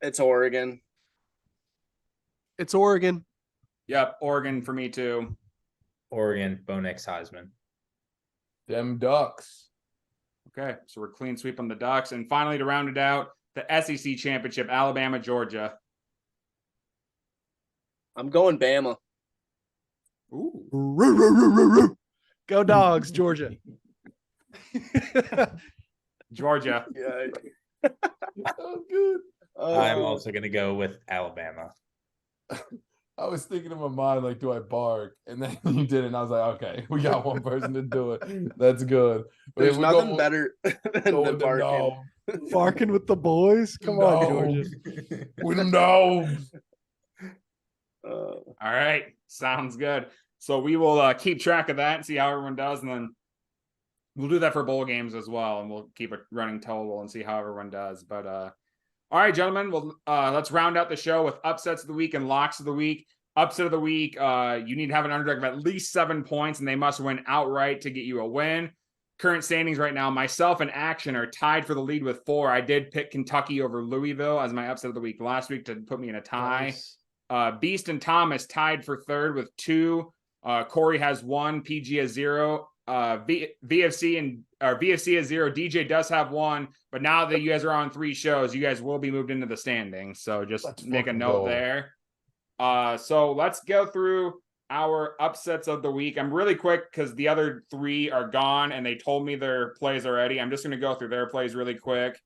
It's Oregon. It's Oregon. Yep, Oregon for me too. Oregon, Bo Nix, Heisman. Them Ducks. Okay, so we're clean sweep on the Ducks. And finally, to round it out, the SEC championship, Alabama, Georgia. I'm going Bama. Ooh. Go Dogs, Georgia. Georgia. Yeah. Oh, good. I'm also gonna go with Alabama. I was thinking in my mind, like, do I bark? And then you did it, and I was like, okay, we got one person to do it. That's good. But There's if we nothing go- better go than with the barking. no. Barking with the boys. Come on, No. Georgia. With them dogs. All right, sounds good. So we will keep track of that and see how everyone does, and then we'll do that for bowl games as well, and we'll keep a running total and see how everyone does. But all right, gentlemen, well, let's round out the show with upsets of the week and locks of the week. Upset of the week, you need to have an underdog of at least 7 points, and they must win outright to get you a win. Current standings right now, myself and Action are tied for the lead with 4. I did pick Kentucky over Louisville as my upset of the week last week to put me in a tie. Nice. Beast and Thomas tied for 3rd with 2. Corey has 1, PG has 0. VFC has 0. DJ does have 1, but now that you guys are on 3 shows, you guys will be moved into the standings. So just Let's make a fucking note go. there. So let's go through our upsets of the week. I'm really quick because the other 3 are gone and they told me their plays already. I'm just going to go through their plays really quick.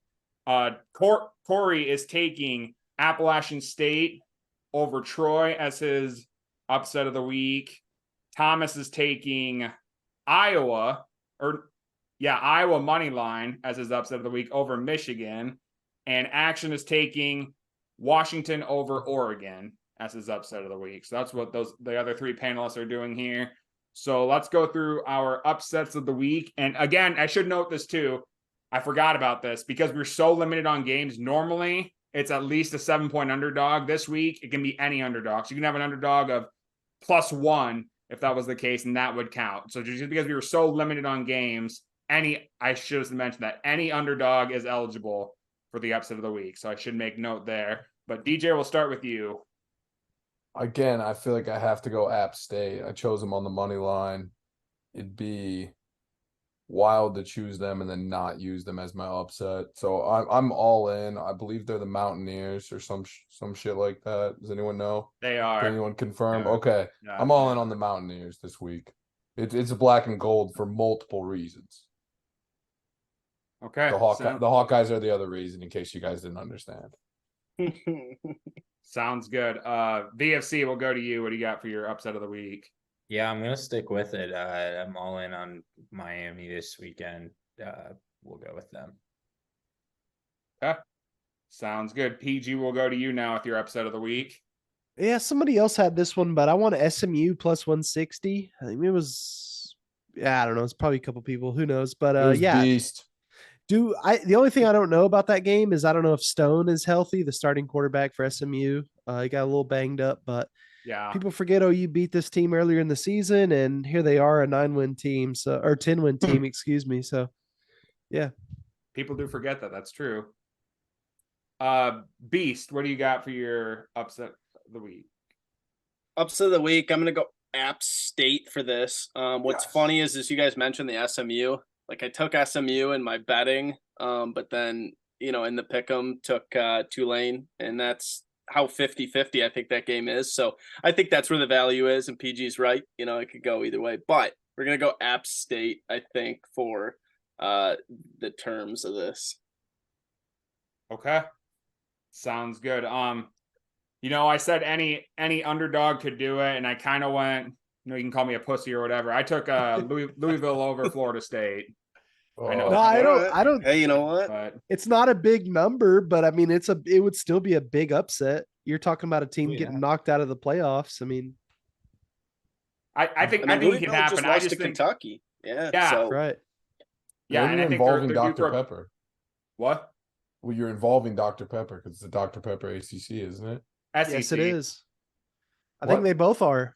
Corey is taking Appalachian State over Troy as his upset of the week. Thomas is taking Iowa money line as his upset of the week over Michigan, and Action is taking Washington over Oregon as his upset of the week. So that's what the other 3 panelists are doing here. So let's go through our upsets of the week. And again, I should note this too. I forgot about this because we're so limited on games. Normally, it's at least a 7-point underdog. This week, it can be any underdog. So you can have an underdog of +1 if that was the case, and that would count. So just because we were so limited on games, I should have mentioned that any underdog is eligible for the upset of the week. So I should make note there. But DJ, we'll start with you. Again, I feel like I have to go App State. I chose them on the money line. It'd be wild to choose them and then not use them as my upset. So I'm all in. I believe they're the Mountaineers or some shit like that. Does anyone know? They are. Can anyone confirm? Yeah. Okay. Yeah. I'm all in on the Mountaineers this week. It's a black and gold for multiple reasons. Okay. The Hawkeyes are the other reason, in case you guys didn't understand. Sounds good. VFC, we'll go to you. What do you got for your upset of the week? Yeah, I'm gonna stick with it. I'm all in on Miami this weekend. We'll go with them. Okay. Sounds good. PG, we'll go to you now with your upset of the week. Yeah, somebody else had this one, but I want SMU +160. I think it was, I don't know. It's probably a couple people. Who knows? But It was Beast. The only thing I don't know about that game is I don't know if Stone is healthy, the starting quarterback for SMU. He got a little banged up, but Yeah. people forget OU beat this team earlier in the season, and here they are, a 9-win team, or 10-win team, excuse me. So, yeah. People do forget that. That's true. Beast, what do you got for your upset of the week? Upset of the week, I'm gonna go App State for this. What's Yes. funny is you guys mentioned the SMU. Like I took SMU in my betting, but then in the pick'em took Tulane, and that's how 50-50 I think that game is. So I think that's where the value is, and PG's right. It could go either way, but we're gonna go App State, I think, for the terms of this. Okay. Sounds good. I said any underdog could do it, and I kind of went, you can call me a pussy or whatever. I took Louisville over Florida State. I know. No, I don't. Hey, you know what? But It's not a big number, but I mean, it would still be a big upset. You're talking about a team Yeah. getting knocked out of the playoffs. I mean, I think it Louisville can happen. just I lost just to think Kentucky. Yeah. Yeah. So right. Yeah, When and you're I think involving they're due Dr. for Pepper. what? Well, you're involving Dr. Pepper because it's the Dr. Pepper ACC, isn't it? SEC. Yes, it is. I What? think they both are.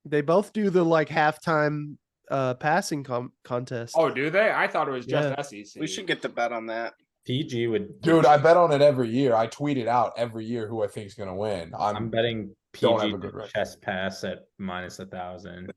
They both do the halftime passing contest. Oh, do they? I thought it was just Yeah. SEC. we should get the bet on that. PG would. Dude, I bet on it every year. I tweet it out every year who I think is going to win. I'm betting don't PG have a good record. chest pass at -1,000.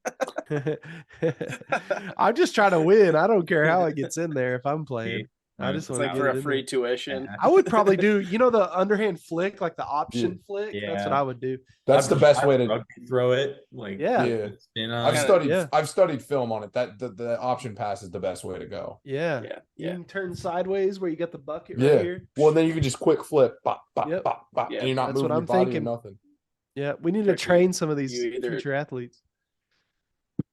I'm just trying to win. I don't care how it gets in there if I'm playing. I just It's want to like get for it a in free there. tuition. Yeah. I would probably do, the underhand flick, like the option flick. That's what Yeah. I would do. That's the best way to. rugby throw it. Like Yeah. Yeah. spin I've on. studied. Yeah. I've studied film on it. That the option pass is the best way to go. Yeah. Yeah, You yeah. can turn sideways where you got the bucket Yeah. right here. Well, then you can just quick flip, bop, bop, Yep. bop, bop, Yeah, and you're not that's moving what your I'm body thinking. or nothing. Yeah. We need to Tricky. train some of these You either- future athletes.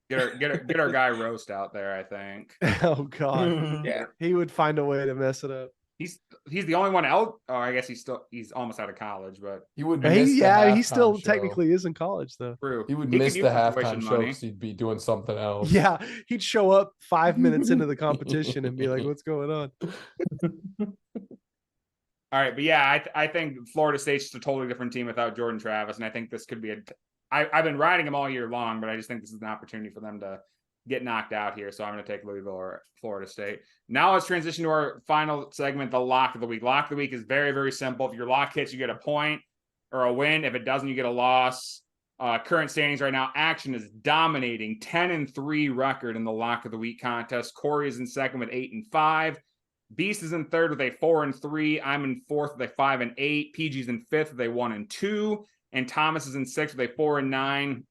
Get our guy Roast out there. I think Oh God. Yeah. He would find a way to mess it up. he's the only one out. Oh, I guess he's almost out of college, but He would miss He the still halftime show. technically is in college though. true. He would He miss could the use some halftime tuition show money. because he'd be doing something else. Yeah, he'd show up 5 minutes into the competition and be like, "What's going on?" All right, but yeah, I think Florida State's just a totally different team without Jordan Travis, and I think this could be I've been riding them all year long, but I just think this is an opportunity for them to get knocked out here. So I'm going to take Louisville or Florida State. Now let's transition to our final segment, the lock of the week. Lock of the week is very, very simple. If your lock hits, you get a point or a win. If it doesn't, you get a loss. Current standings right now, Action is dominating 10-3 record in the lock of the week contest. Corey is in second with 8-5. Beast is in third with a 4-3. I'm in fourth with a 5-8. PG's in fifth with a 1-2. And Thomas is in sixth with a 4-9.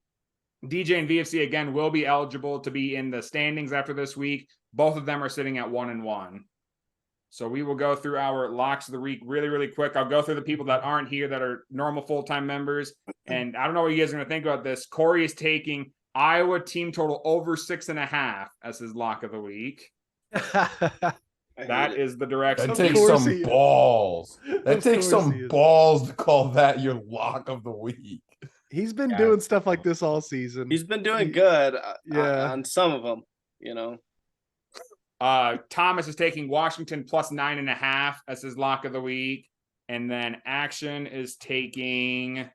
DJ and VFC again will be eligible to be in the standings after this week. Both of them are sitting at 1-1. So we will go through our locks of the week really, really quick. I'll go through the people that aren't here that are normal full-time members. And I don't know what you guys are going to think about this. Corey is taking Iowa team total over 6.5 as his lock of the week. That is the direction. That Of takes course some he is. balls. That Of takes course he some is. balls to call that your lock of the week. He's been Yeah. doing stuff like this all season. He's been doing good Yeah. on some of them, Thomas is taking Washington plus 9.5 as his lock of the week. And then Action is taking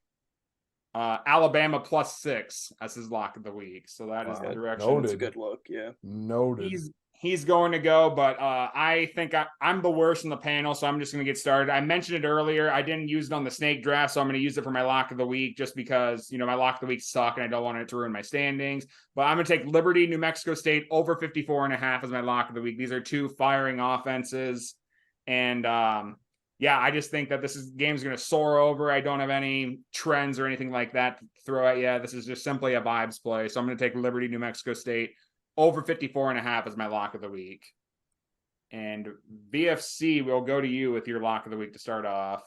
Alabama plus 6 as his lock of the week. So that is the Wow. direction. Noted. It's a good look, yeah. Noted. He's going to go, but I think I'm the worst in the panel, so I'm just going to get started. I mentioned it earlier. I didn't use it on the snake draft, so I'm going to use it for my lock of the week just because, my lock of the week suck and I don't want it to ruin my standings. But I'm going to take Liberty, New Mexico State over 54.5 as my lock of the week. These are two firing offenses. And I just think that game's going to soar over. I don't have any trends or anything like that to throw at you. This is just simply a vibes play. So I'm going to take Liberty, New Mexico State over 54.5 as my lock of the week. And VFC, we'll go to you with your lock of the week to start off.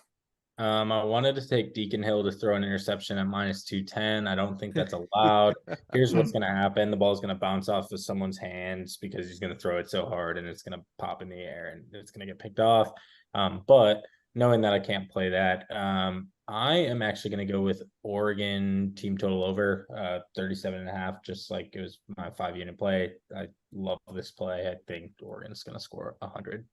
I wanted to take Deacon Hill to throw an interception at -210. I don't think that's allowed. Here's what's going to happen. The ball's going to bounce off of someone's hands because he's going to throw it so hard and it's going to pop in the air and it's going to get picked off. But knowing that I can't play that, I am actually going to go with Oregon team total over 37.5, just like it was my 5-unit play. I love this play. I think Oregon's going to score 100.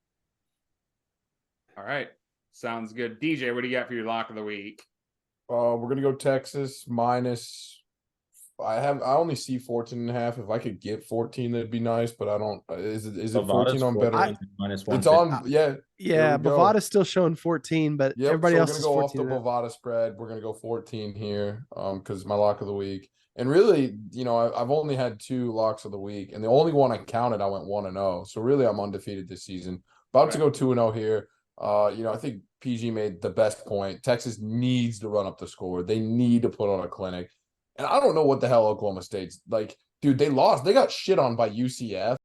All right. Sounds good. DJ, what do you got for your lock of the week? We're gonna go Texas minus. I only see 14.5. If I could get 14, that'd be nice. But I don't. Is it 14 on better? Minus It's 150. on. Yeah. Yeah, we go. Bovada's still showing 14, but Yep. everybody so else we're is gonna go off 14. the Bovada spread. We're gonna go 14 here. Because my lock of the week. And really, I've only had 2 locks of the week, and the only one I counted, I went 1-0. So really, I'm undefeated this season. About to go 2-0 here. I think PG made the best point. Texas needs to run up the score. They need to put on a clinic. And I don't know what the hell Oklahoma State's like. Dude, they lost. They got shit on by UCF.